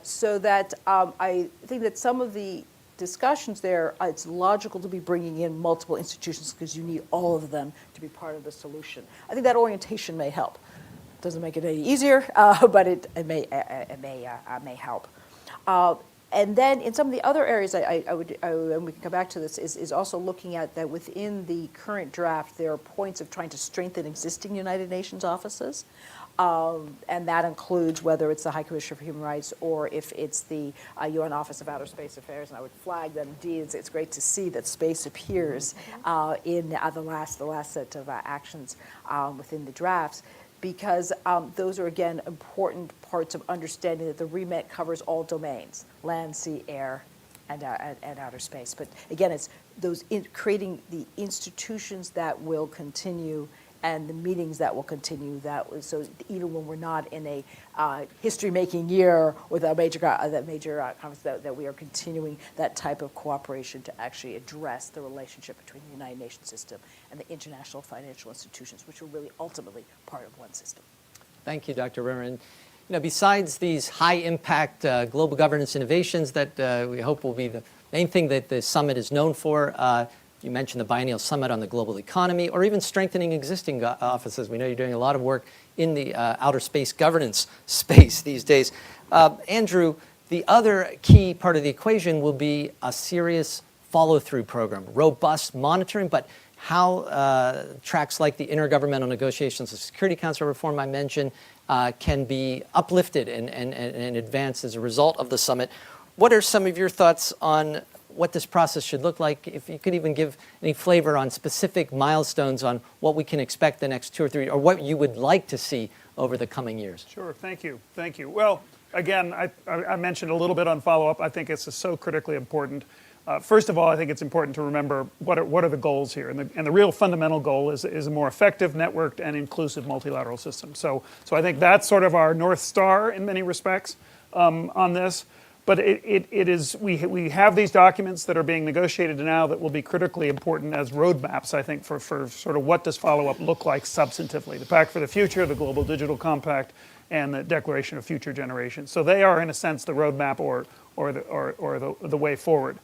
So that I think that some of the discussions there, it's logical to be bringing in multiple institutions because you need all of them to be part of the solution. I think that orientation may help. Doesn't make it any easier, but it may help. And then in some of the other areas, and we can come back to this, is also looking at that within the current draft, there are points of trying to strengthen existing United Nations offices. And that includes whether it's the High Commissioner for Human Rights or if it's the UN Office of Outer Space Affairs. And I would flag that indeed it's great to see that space appears in the last set of actions within the drafts, because those are, again, important parts of understanding that the remit covers all domains: land, sea, air, and outer space. But again, it's those creating the institutions that will continue and the meetings that will continue. So even when we're not in a history-making year with a major conference, that we are continuing that type of cooperation to actually address the relationship between the United Nations system and the international financial institutions, which are really ultimately part of one system. Thank you, Dr. Rimmer. And besides these high-impact global governance innovations that we hope will be the anything that the summit is known for. You mentioned the biennial summit on the global economy, or even strengthening existing offices. We know you're doing a lot of work in the outer space governance space these days. Andrew, the other key part of the equation will be a serious follow-through program, robust monitoring, but how tracks like the intergovernmental negotiations, the Security Council reform I mentioned, can be uplifted and advanced as a result of the summit. What are some of your thoughts on what this process should look like? If you could even give any flavor on specific milestones on what we can expect the next 2 or 3, or what you would like to see over the coming years. Sure, thank you. Well, again, I mentioned a little bit on follow-up. I think it's so critically important. First of all, I think it's important to remember what are the goals here, and the real fundamental goal is a more effective, networked, and inclusive multilateral system. So I think that's sort of our North Star in many respects on this. But we have these documents that are being negotiated now that will be critically important as roadmaps, I think, for sort of what does follow-up look like substantively. The Pact for the Future, the Global Digital Compact, and the Declaration of Future Generations. So they are, in a sense, the roadmap or the way forward.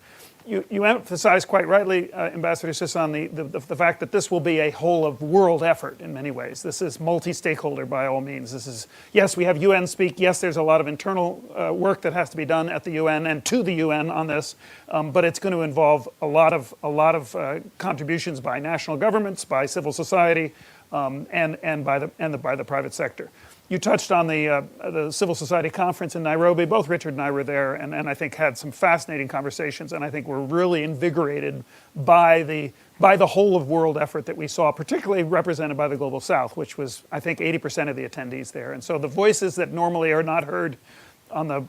You emphasize quite rightly, Ambassador Sison, the fact that this will be a whole of world effort in many ways. This is multi-stakeholder by all means. This is, yes, we have UN speak. Yes, there's a lot of internal work that has to be done at the UN and to the UN on this, but it's going to involve a lot of contributions by national governments, by civil society, and by the private sector. You touched on the Civil Society Conference in Nairobi. Both Richard and I were there, and I think had some fascinating conversations, and I think we're really invigorated by the whole of world effort that we saw, particularly represented by the Global South, which was, I think, 80% of the attendees there. And so the voices that normally are not heard on the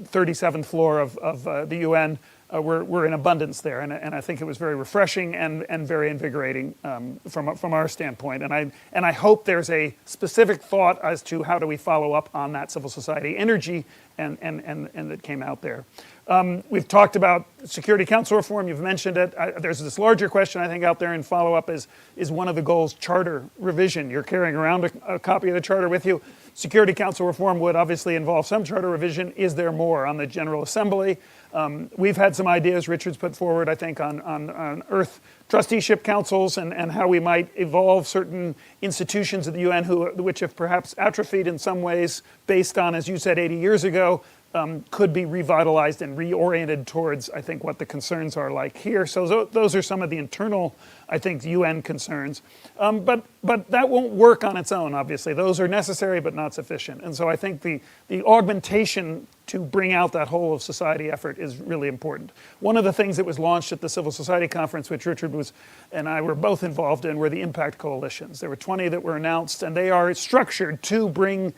37th floor of the UN were in abundance there, and I think it was very refreshing and very invigorating from our standpoint. And I hope there's a specific thought as to how do we follow up on that civil society energy and that came out there. We've talked about Security Council reform. You've mentioned it. There's this larger question I think out there in follow-up is one of the goals charter revision. You're carrying around a copy of the charter with you. Security Council reform would obviously involve some charter revision. Is there more on the General Assembly? We've had some ideas Richard's put forward, I think, on Earth trusteeship councils and how we might evolve certain institutions of the UN which have perhaps atrophied in some ways based on, as you said, 80 years ago, could be revitalized and reoriented towards, I think, what the concerns are like here. So those are some of the internal, I think, UN concerns. But that won't work on its own, obviously. Those are necessary but not sufficient. And so I think the augmentation to bring out that whole of society effort is really important. One of the things that was launched at the Civil Society Conference, which Richard and I were both involved in, were the impact coalitions. There were 20 that were announced, and they are structured to bring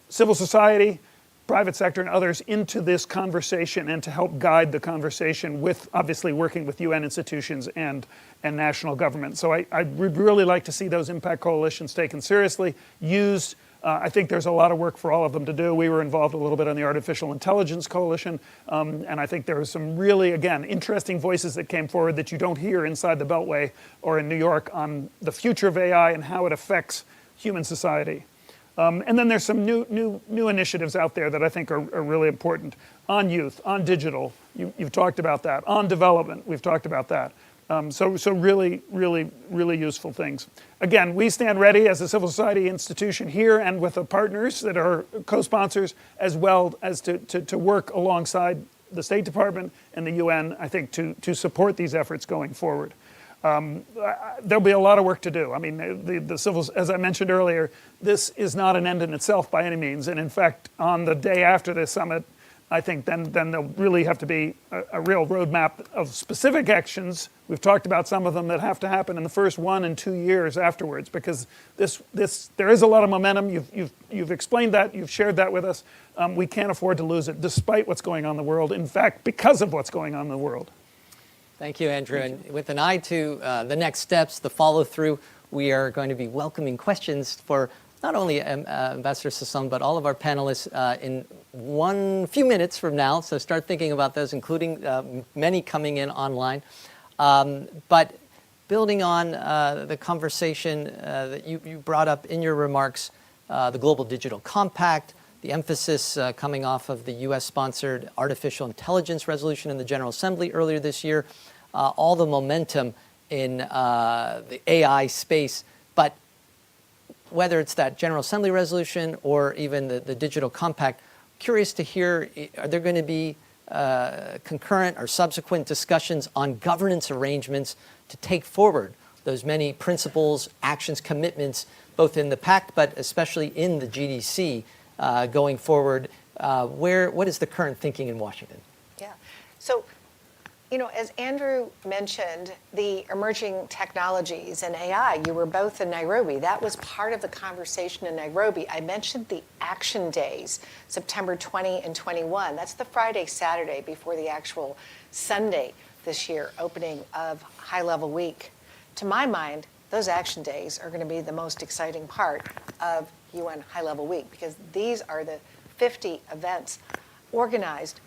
civil society, private sector, and others into this conversation and to help guide the conversation with, obviously, working with UN institutions and national government. So I would really like to see those impact coalitions taken seriously, used. I think there's a lot of work for all of them to do. We were involved a little bit on the Artificial Intelligence Coalition, and I think there were some really, again, interesting voices that came forward that you don't hear inside the Beltway or in New York on the future of AI and how it affects human society. And then there's some new initiatives out there that I think are really important. On youth, on digital, you've talked about that. On development, we've talked about that. So really useful things. Again, we stand ready as a civil society institution here and with the partners that are co-sponsors, as well as to work alongside the State Department and the UN, I think, to support these efforts going forward. There'll be a lot of work to do. I mean, the civil, as I mentioned earlier, this is not an end in itself by any means. And in fact, on the day after this summit, I think then there'll really have to be a real roadmap of specific actions. We've talked about some of them that have to happen in the first 1 and 2 years afterwards, because there is a lot of momentum. You've explained that. You've shared that with us. We can't afford to lose it, despite what's going on in the world. In fact, because of what's going on in the world. Thank you, Andrew. And with an eye to the next steps, the follow-through, we are going to be welcoming questions for not only Ambassador Sison, but all of our panelists in few minutes from now. So start thinking about those, including many coming in online. But building on the conversation that you brought up in your remarks, the Global Digital Compact, the emphasis coming off of the U.S.-sponsored artificial intelligence resolution in the General Assembly earlier this year, all the momentum in the AI space. But whether it's that General Assembly resolution or even the Digital Compact, curious to hear, are there going to be concurrent or subsequent discussions on governance arrangements to take forward those many principles, actions, commitments, both in the Pact, but especially in the GDC going forward? What is the current thinking in Washington? Yeah. So, as Andrew mentioned, the emerging technologies and AI, you were both in Nairobi. That was part of the conversation in Nairobi. I mentioned the action days, September 20 and 21. That's the Friday, Saturday before the actual Sunday this year, opening of High Level Week. To my mind, those action days are going to be the most exciting part of UN High Level Week, because these are the 50 events organized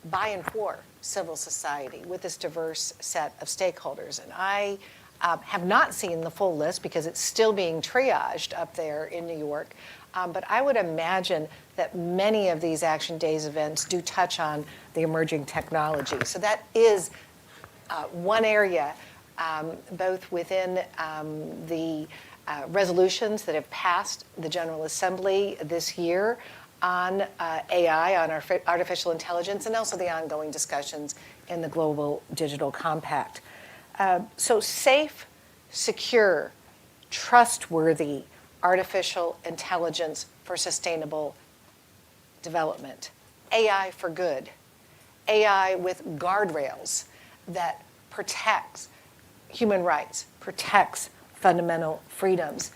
by and for civil society with this diverse set of stakeholders. And I have not seen the full list because it's still being triaged up there in New York. But I would imagine that many of these Action Days events do touch on the emerging technology. So that is one area, both within the resolutions that have passed the General Assembly this year on AI, on artificial intelligence, and also the ongoing discussions in the Global Digital Compact. So safe, secure, trustworthy artificial intelligence for sustainable development. AI for good. AI with guardrails that protects human rights, protects fundamental freedoms.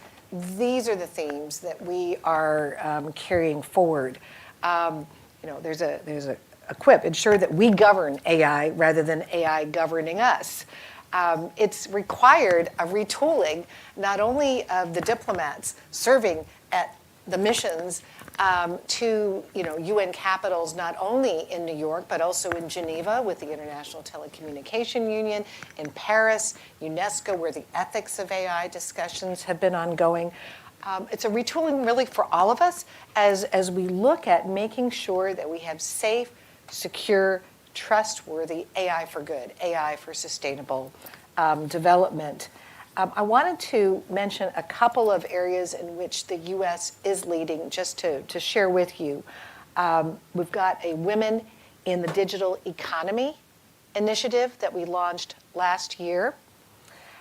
These are the themes that we are carrying forward. There's a quip: ensure that we govern AI rather than AI governing us. It's required a retooling, not only of the diplomats serving at the missions to UN capitals, not only in New York, but also in Geneva with the International Telecommunication Union, in Paris, UNESCO, where the ethics of AI discussions have been ongoing. It's a retooling really for all of us as we look at making sure that we have safe, secure, trustworthy AI for good, AI for sustainable development. I wanted to mention a couple of areas in which the U.S. is leading, just to share with you. We've got a Women in the Digital Economy initiative that we launched last year.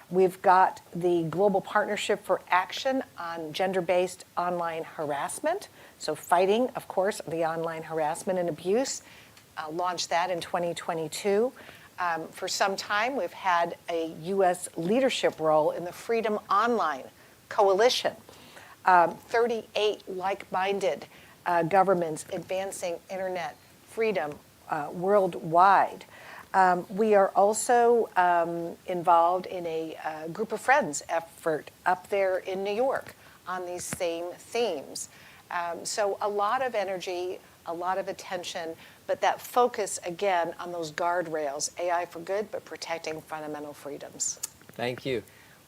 We've got the Global Partnership for Action on Gender-Based Online Harassment, so fighting, of course, the online harassment and abuse. Launched that in 2022. For some time, we've had a U.S. leadership role in the Freedom Online Coalition. 38 like-minded governments advancing internet freedom worldwide. We are also involved in a Group of Friends effort up there in New York on these same themes. So a lot of energy, a lot of attention, but that focus, again, on those guardrails, AI for good, but protecting fundamental freedoms. Thank you.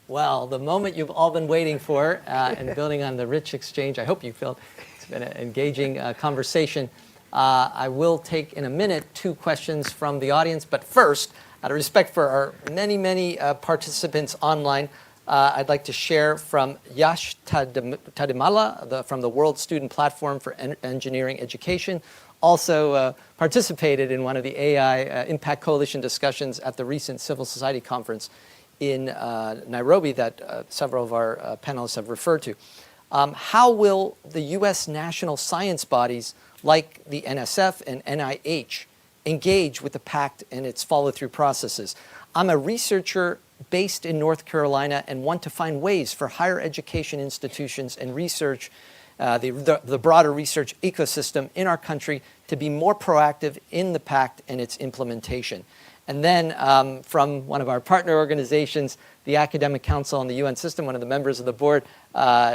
Well, the moment you've all been waiting for, and building on the rich exchange, I hope you felt it's been an engaging conversation. I will take, in a minute, 2 questions from the audience, but first, out of respect for our many participants online, I'd like to share from Yash Tadimala from the World Student Platform for Engineering Education, also participated in one of the AI Impact Coalition discussions at the recent Civil Society Conference in Nairobi that several of our panelists have referred to. How will the U.S. national science bodies like the NSF and NIH engage with the Pact and its follow-through processes? I'm a researcher based in North Carolina and want to find ways for higher education institutions and research, the broader research ecosystem in our country to be more proactive in the Pact and its implementation. And then from one of our partner organizations, the Academic Council on the UN System, one of the members of the board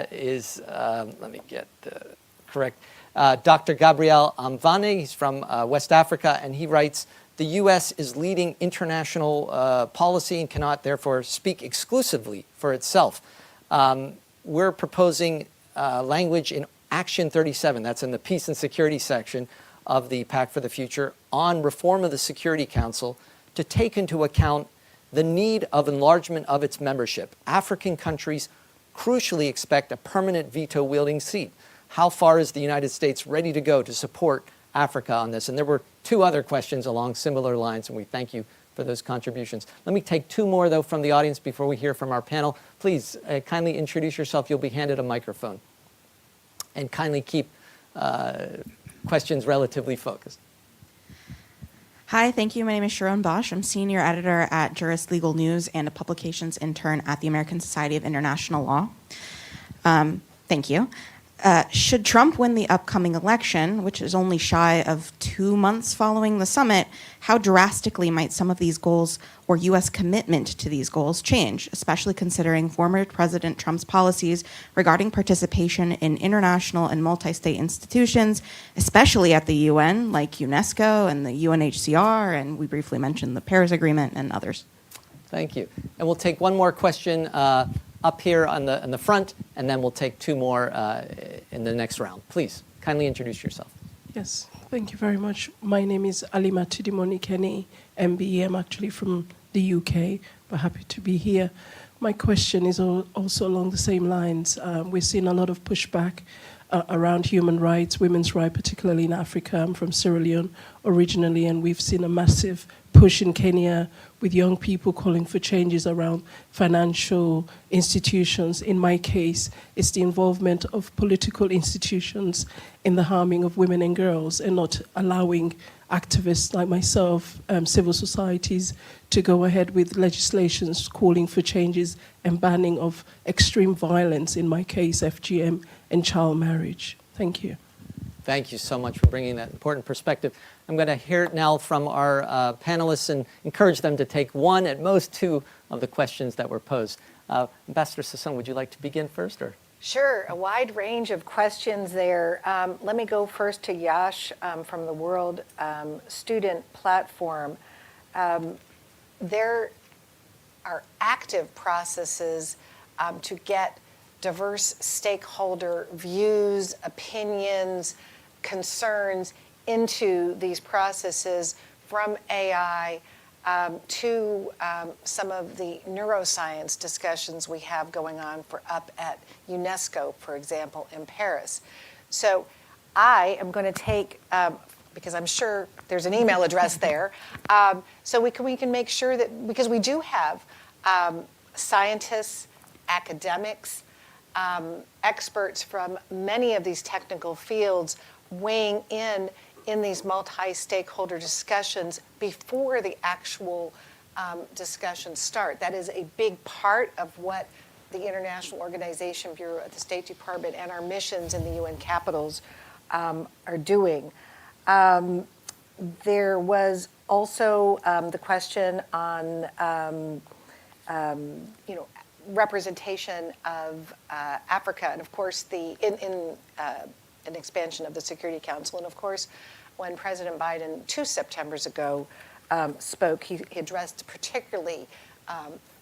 is, let me get correct, Dr. Gabriel Amvane. He's from West Africa, and he writes, the U.S. is leading international policy and cannot therefore speak exclusively for itself. We're proposing language in Action 37, that's in the Peace and Security section of the Pact for the Future, on reform of the Security Council to take into account the need of enlargement of its membership. African countries crucially expect a permanent veto-wielding seat. How far is the United States ready to go to support Africa on this? And there were two other questions along similar lines, and we thank you for those contributions. Let me take two more, though, from the audience before we hear from our panel. Please kindly introduce yourself. You'll be handed a microphone. And kindly keep questions relatively focused. Hi, thank you. My name is Sharon Bosch. I'm senior editor at Jurist Legal News and a publications intern at the American Society of International Law. Thank you. Should Trump win the upcoming election, which is only shy of 2 months following the summit, how drastically might some of these goals or U.S. commitment to these goals change, especially considering former President Trump's policies regarding participation in international and multi-state institutions, especially at the UN, like UNESCO and the UNHCR, and we briefly mentioned the Paris Agreement and others? Thank you. And we'll take one more question up here on the front, and then we'll take two more in the next round. Please, kindly introduce yourself. Yes, thank you very much. My name is Alima Tidimoni Kenny, MBE. I'm actually from the UK, but happy to be here. My question is also along the same lines. We're seeing a lot of pushback around human rights, women's rights, particularly in Africa. I'm from Sierra Leone originally, and we've seen a massive push in Kenya with young people calling for changes around financial institutions. In my case, it's the involvement of political institutions in the harming of women and girls and not allowing activists like myself, civil societies, to go ahead with legislations calling for changes and banning of extreme violence, in my case, FGM and child marriage. Thank you. Thank you so much for bringing that important perspective. I'm going to hear it now from our panelists and encourage them to take one, at most two, of the questions that were posed. Ambassador Sison, would you like to begin first? Or? Sure, a wide range of questions there. Let me go first to Yash from the World Student Platform. There are active processes to get diverse stakeholder views, opinions, concerns into these processes, from AI to some of the neuroscience discussions we have going on up at UNESCO, for example, in Paris. So I am going to take, because I'm sure there's an email address there, so we can make sure that, because we do have scientists, academics, experts from many of these technical fields weighing in these multi-stakeholder discussions before the actual discussions start. That is a big part of what the International Organization Bureau at the State Department and our missions in the UN capitals are doing. There was also the question on representation of Africa, and of course an expansion of the Security Council. And of course, when President Biden 2 Septembers ago spoke, he addressed particularly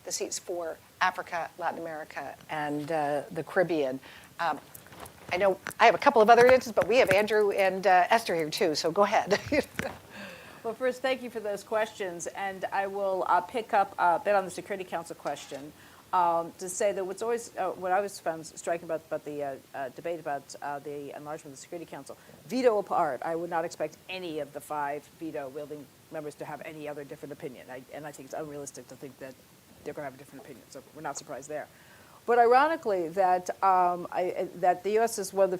the seats for Africa, Latin America, and the Caribbean. I know I have a couple of other answers, but we have Andrew and Esther here too, so go ahead. Well, first, thank you for those questions, and I will pick up a bit on the Security Council question. To say that what's always, what I always found striking about the debate about the enlargement of the Security Council, veto apart, I would not expect any of the 5 veto-wielding members to have any other different opinion. And I think it's unrealistic to think that they're going to have a different opinion, so we're not surprised there. But ironically, that that the U.S. is one of the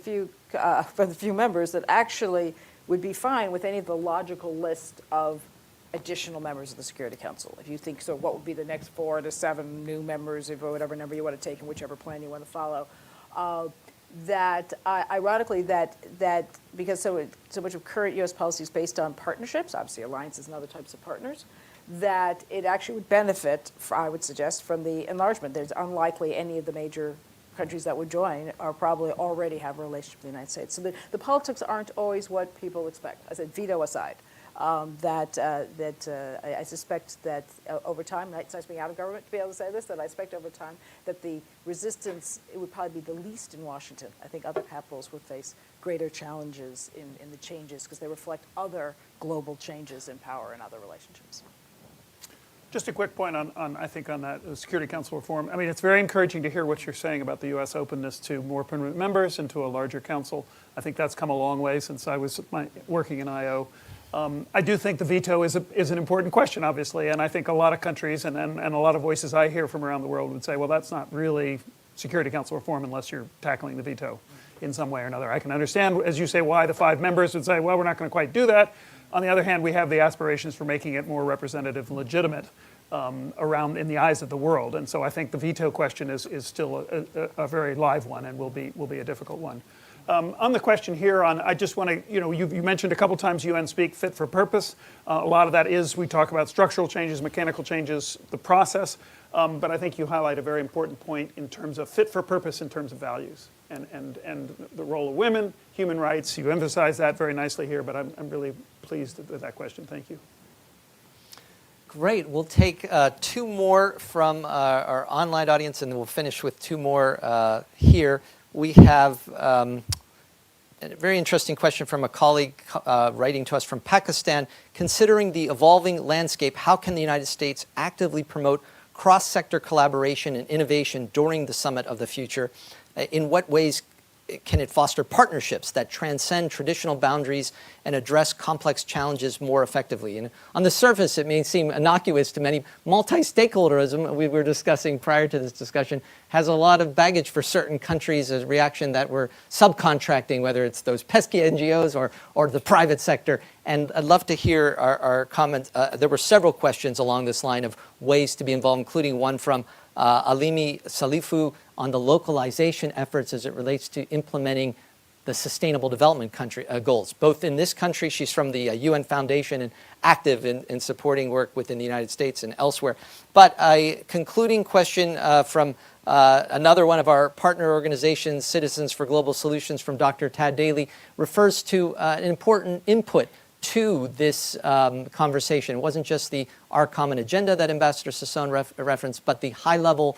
few members that actually would be fine with any of the logical list of additional members of the Security Council. If you think, so what would be the next 4 to 7 new members, or whatever number you want to take and whichever plan you want to follow, ironically, that because so much of current U.S. policy is based on partnerships, obviously alliances and other types of partners, that it actually would benefit, I would suggest, from the enlargement. There's unlikely any of the major countries that would join are probably already have a relationship with the United States. So the politics aren't always what people expect. I said veto aside. I suspect that over time, and it's nice being out of government to be able to say this, that I expect over time that the resistance, it would probably be the least in Washington. I think other capitals would face greater challenges in the changes because they reflect other global changes in power and other relationships. Just a quick point on I think on that Security Council reform. I mean, it's very encouraging to hear what you're saying about the U.S. openness to more permanent members and to a larger council. I think that's come a long way since I was working in I.O. I do think the veto is an important question, obviously, and I think a lot of countries and a lot of voices I hear from around the world would say, well, that's not really Security Council reform unless you're tackling the veto in some way or another. I can understand, as you say, why the 5 members would say, well, we're not going to quite do that. On the other hand, we have the aspirations for making it more representative and legitimate around in the eyes of the world. And so I think the veto question is still a very live one and will be a difficult one. On the question here on, I just want to, you mentioned a couple times UN speak fit for purpose. A lot of that is, we talk about structural changes, mechanical changes, the process. But I think you highlight a very important point in terms of fit for purpose in terms of values and the role of women, human rights. You emphasize that very nicely here, but I'm really pleased with that question. Thank you. Great. We'll take 2 more from our online audience, and then we'll finish with 2 more here. We have a very interesting question from a colleague writing to us from Pakistan. Considering the evolving landscape, how can the United States actively promote cross-sector collaboration and innovation during the Summit of the Future? In what ways can it foster partnerships that transcend traditional boundaries and address complex challenges more effectively? And on the surface, it may seem innocuous to many. Multi-stakeholderism, we were discussing prior to this discussion, has a lot of baggage for certain countries as a reaction that we're subcontracting, whether it's those pesky NGOs or the private sector. And I'd love to hear our comments. There were several questions along this line of ways to be involved, including one from Alimi Salifu on the localization efforts as it relates to implementing the Sustainable Development goals. Both in this country, she's from the UN Foundation and active in supporting work within the United States and elsewhere. But a concluding question from another one of our partner organizations, Citizens for Global Solutions, from Dr. Tad Daly, refers to an important input to this conversation. It wasn't just our common agenda that Ambassador Sison referenced, but the high-level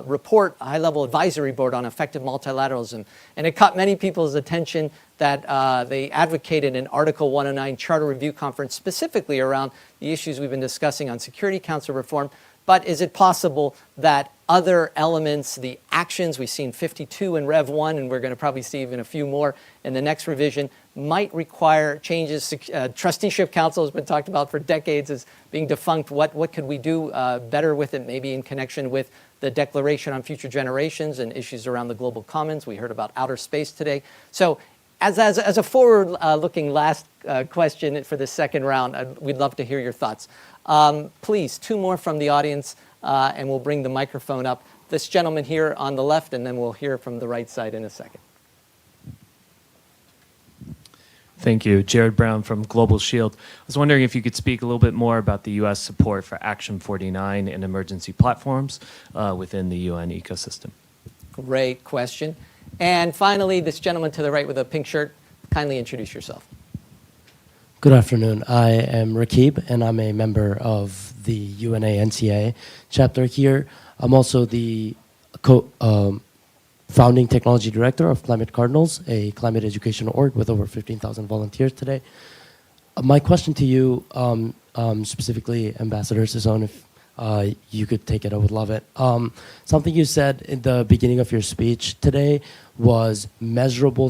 report, high-level advisory board on effective multilateralism. And it caught many people's attention that they advocated an Article 109 Charter Review Conference specifically around the issues we've been discussing on Security Council reform. But is it possible that other elements, the actions, we've seen 52 in Rev 1, and we're going to probably see even a few more in the next revision, might require changes? Trusteeship Council has been talked about for decades as being defunct. What could we do better with it, maybe in connection with the Declaration on Future Generations and issues around the global commons? We heard about outer space today. So as a forward-looking last question for the second round, we'd love to hear your thoughts. Please, 2 more from the audience, and we'll bring the microphone up. This gentleman here on the left, and then we'll hear from the right side in a second. Thank you. Jared Brown from Global Shield. I was wondering if you could speak a little bit more about the U.S. support for Action 49 and emergency platforms within the UN ecosystem. Great question. And finally, this gentleman to the right with a pink shirt, kindly introduce yourself. Good afternoon. I am Rakib, and I'm a member of the UNA NCA chapter here. I'm also the founding technology director of Climate Cardinals, a climate education org with over 15,000 volunteers today. My question to you, specifically Ambassador Sison, if you could take it, I would love it. Something you said in the beginning of your speech today was measurable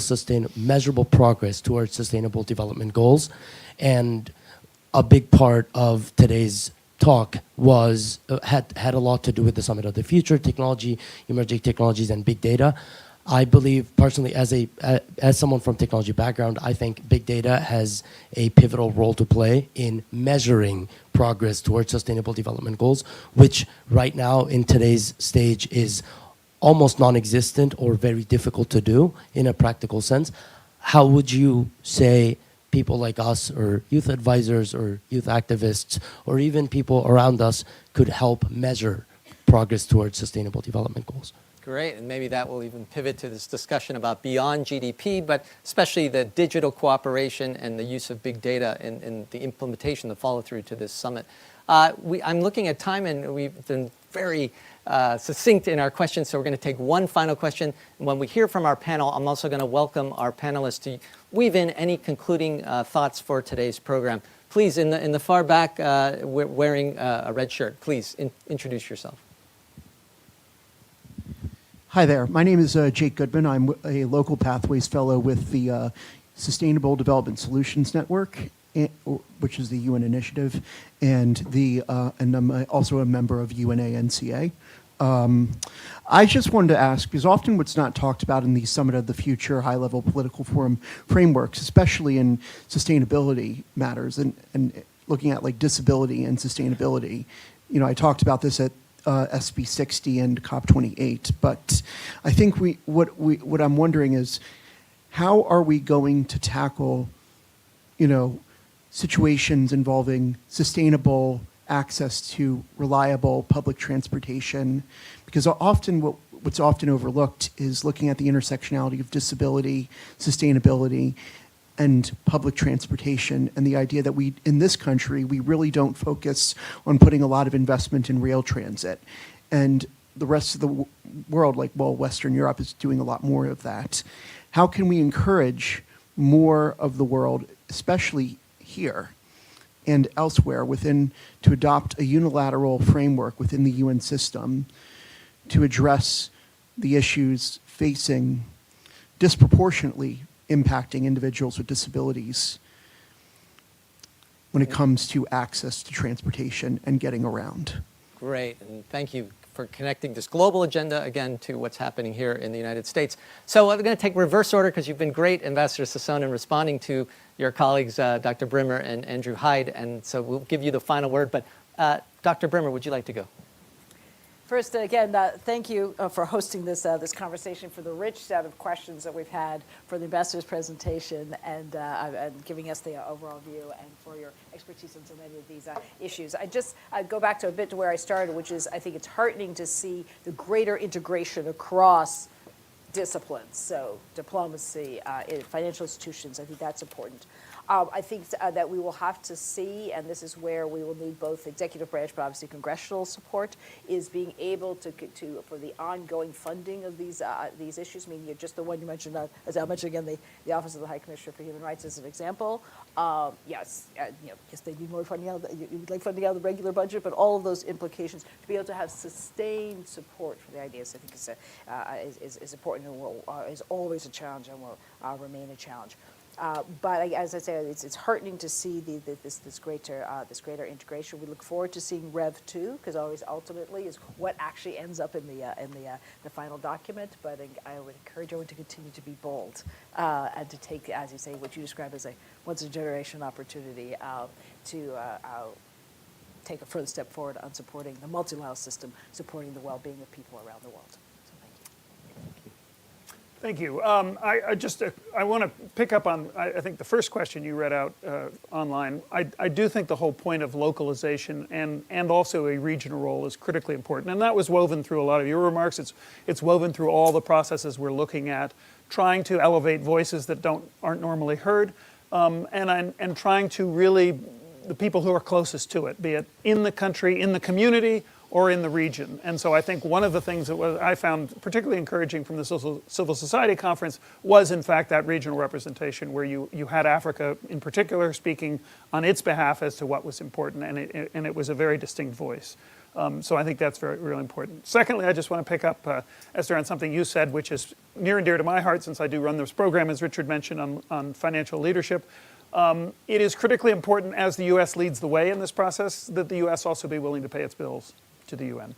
progress towards sustainable development goals. And a big part of today's talk was had a lot to do with the Summit of the Future, technology, emerging technologies, and big data. I believe personally, as someone from technology background, I think big data has a pivotal role to play in measuring progress towards sustainable development goals, which right now in today's stage is almost non-existent or very difficult to do in a practical sense. How would you say people like us or youth advisors or youth activists or even people around us could help measure progress towards sustainable development goals? Great, and maybe that will even pivot to this discussion about beyond GDP, but especially the digital cooperation and the use of big data in the implementation, the follow-through to this summit. I'm looking at time, and we've been very succinct in our questions, so we're going to take one final question. And when we hear from our panel, I'm also going to welcome our panelists to weave in any concluding thoughts for today's program. Please, in the far back, wearing a red shirt, please introduce yourself. Hi there. My name is Jake Goodman. I'm a local Pathways Fellow with the Sustainable Development Solutions Network, which is the UN initiative, and I'm also a member of UNANCA. I just wanted to ask, because often what's not talked about in the Summit of the Future high-level political forum frameworks, especially in sustainability matters and looking at like disability and sustainability, you know, I talked about this at SB 60 and COP28, but I think what I'm wondering is, how are we going to tackle, you know, situations involving sustainable access to reliable public transportation? Because often what's often overlooked is looking at the intersectionality of disability, sustainability, and public transportation, and the idea that we, in this country, we really don't focus on putting a lot of investment in rail transit. And the rest of the world, like, well, Western Europe is doing a lot more of that. How can we encourage more of the world, especially here and elsewhere, to adopt a unilateral framework within the UN system to address the issues facing disproportionately impacting individuals with disabilities when it comes to access to transportation and getting around? Great, and thank you for connecting this global agenda again to what's happening here in the United States. So I'm going to take reverse order because you've been great, Ambassador Sison, in responding to your colleagues, Dr. Brimmer and Andrew Hyde, and so we'll give you the final word. But Dr. Brimmer, would you like to go? First, again, thank you for hosting this conversation, for the rich set of questions that we've had, for the ambassador's presentation, and giving us the overall view, and for your expertise on so many of these issues. I just go back to a bit to where I started, which is I think it's heartening to see the greater integration across disciplines. So diplomacy, financial institutions, I think that's important. I think that we will have to see, and this is where we will need both executive branch, but obviously congressional support, is being able to for the ongoing funding of these issues. I mean, just the one you mentioned, as I mentioned again, the Office of the High Commissioner for Human Rights as an example. Yes, yes, they need more funding out. You would like funding out of the regular budget, but all of those implications to be able to have sustained support for the ideas, I think is important and is always a challenge and will remain a challenge. But as I say, it's heartening to see this greater integration. We look forward to seeing Rev 2, because always ultimately is what actually ends up in the final document. But I would encourage everyone to continue to be bold and to take, as you say, what you describe as a once-in-a-generation opportunity to take a further step forward on supporting the multilateral system, supporting the well-being of people around the world. Thank you. I want to pick up on, I think, the first question you read out online. I do think the whole point of localization and also a regional role is critically important. And that was woven through a lot of your remarks. It's woven through all the processes we're looking at, trying to elevate voices that aren't normally heard, and trying to really, the people who are closest to it, be it in the country, in the community, or in the region. And so I think one of the things that I found particularly encouraging from the Civil Society Conference was, in fact, that regional representation where you had Africa in particular speaking on its behalf as to what was important, and it was a very distinct voice. So I think that's really important. Secondly, I just want to pick up, Esther, on something you said, which is near and dear to my heart since I do run this program, as Richard mentioned, on financial leadership. It is critically important, as the U.S. leads the way in this process, that the U.S. also be willing to pay its bills to the UN.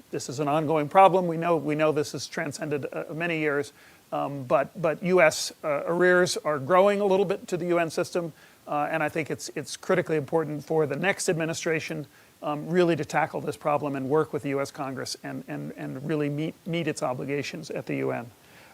This is an ongoing problem. We know this has transcended many years, but U.S. arrears are growing a little bit to the UN system, and I think it's critically important for the next administration really to tackle this problem and work with the U.S. Congress and really meet its obligations at the UN.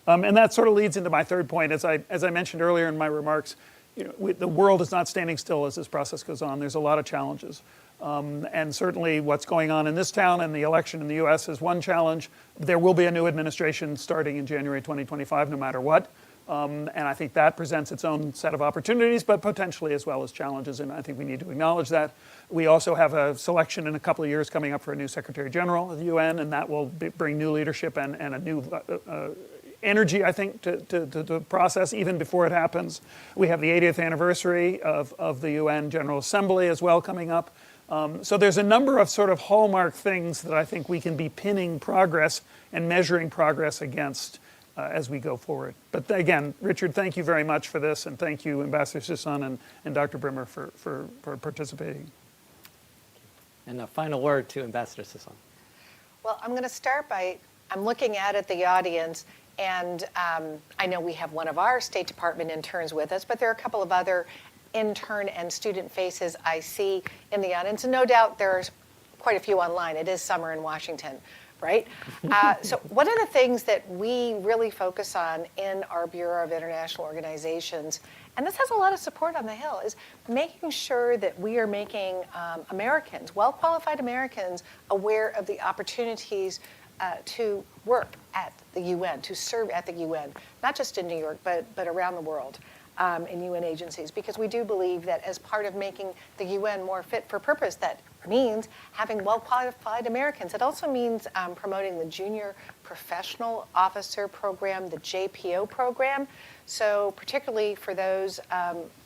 And that sort of leads into my third point. As I mentioned earlier in my remarks, the world is not standing still as this process goes on. There's a lot of challenges. And certainly what's going on in this town and the election in the US is one challenge. There will be a new administration starting in January 2025, no matter what. And I think that presents its own set of opportunities, but potentially as well as challenges, and I think we need to acknowledge that. We also have a selection in a couple of years coming up for a new Secretary General of the UN, and that will bring new leadership and a new energy, I think, to the process even before it happens. We have the 80th anniversary of the UN General Assembly as well coming up. So there's a number of sort of hallmark things that I think we can be pinning progress and measuring progress against as we go forward. But again, Richard, thank you very much for this, and thank you, Ambassador Sison and Dr. Brimmer for participating. And a final word to Ambassador Sison. Well, I'm going to start by, I'm looking out at the audience, and I know we have one of our State Department interns with us, but there are a couple of other intern and student faces I see in the audience, and no doubt there's quite a few online. It is summer in Washington, right? So one of the things that we really focus on in our Bureau of International Organizations, and this has a lot of support on the Hill, is making sure that we are making Americans, well-qualified Americans, aware of the opportunities to work at the UN, to serve at the UN, not just in New York, but around the world. In UN agencies, because we do believe that as part of making the UN more fit for purpose, that means having well-qualified Americans. It also means promoting the Junior Professional Officer Program, the JPO program. So particularly for those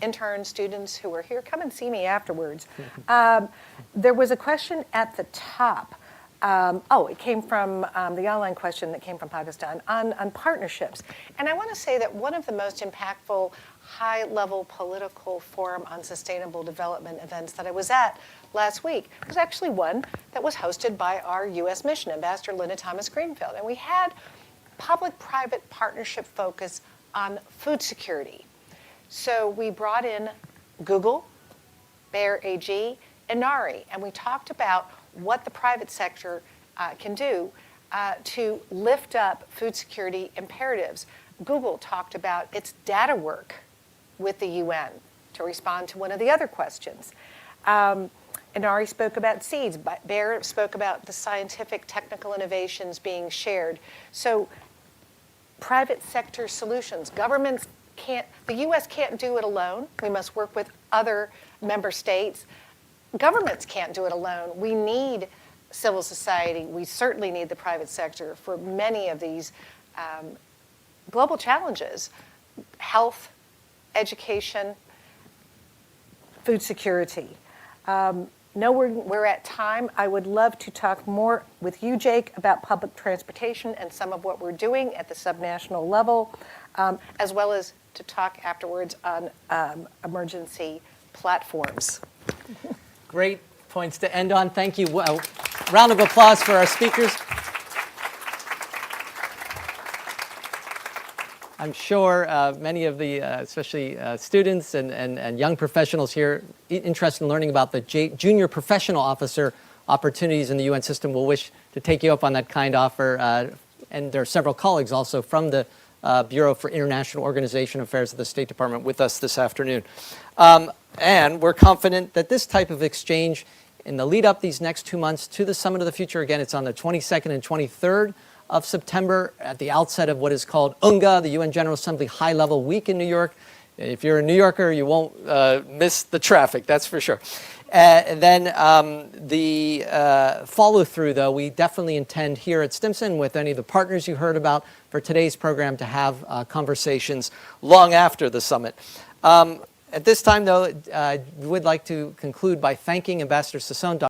intern students who are here, come and see me afterwards. There was a question at the top. It came from the online question that came from Pakistan on partnerships. And I want to say that one of the most impactful high-level political forum on sustainable development events that I was at last week was actually one that was hosted by our U.S. mission, Ambassador Linda Thomas Greenfield. And we had public-private partnership focus on food security. So we brought in Google, Bayer AG, and NARI, and we talked about what the private sector can do to lift up food security imperatives. Google talked about its data work with the UN to respond to one of the other questions. Inari spoke about seeds. Bayer spoke about the scientific technical innovations being shared. So private sector solutions, governments can't, the US can't do it alone. We must work with other member states. Governments can't do it alone. We need civil society. We certainly need the private sector for many of these global challenges: health, education, food security. We're at time. I would love to talk more with you, Jake, about public transportation and some of what we're doing at the subnational level, as well as to talk afterwards on emergency platforms. Great points to end on. Thank you. Round of applause for our speakers. I'm sure many of the, especially students and young professionals here interested in learning about the Junior Professional Officer opportunities in the UN system will wish to take you up on that kind offer. And there are several colleagues also from the Bureau for International Organization Affairs of the State Department with us this afternoon. And we're confident that this type of exchange in the lead up these next 2 months to the Summit of the Future, again, it's on the 22nd and 23rd of September at the outset of what is called UNGA, the UN General Assembly High Level Week in New York. If you're a New Yorker, you won't miss the traffic, that's for sure. And then the follow-through, though, we definitely intend here at Stimson with any of the partners you heard about for today's program to have conversations long after the summit. At this time, though, I would like to conclude by thanking Ambassador Sison,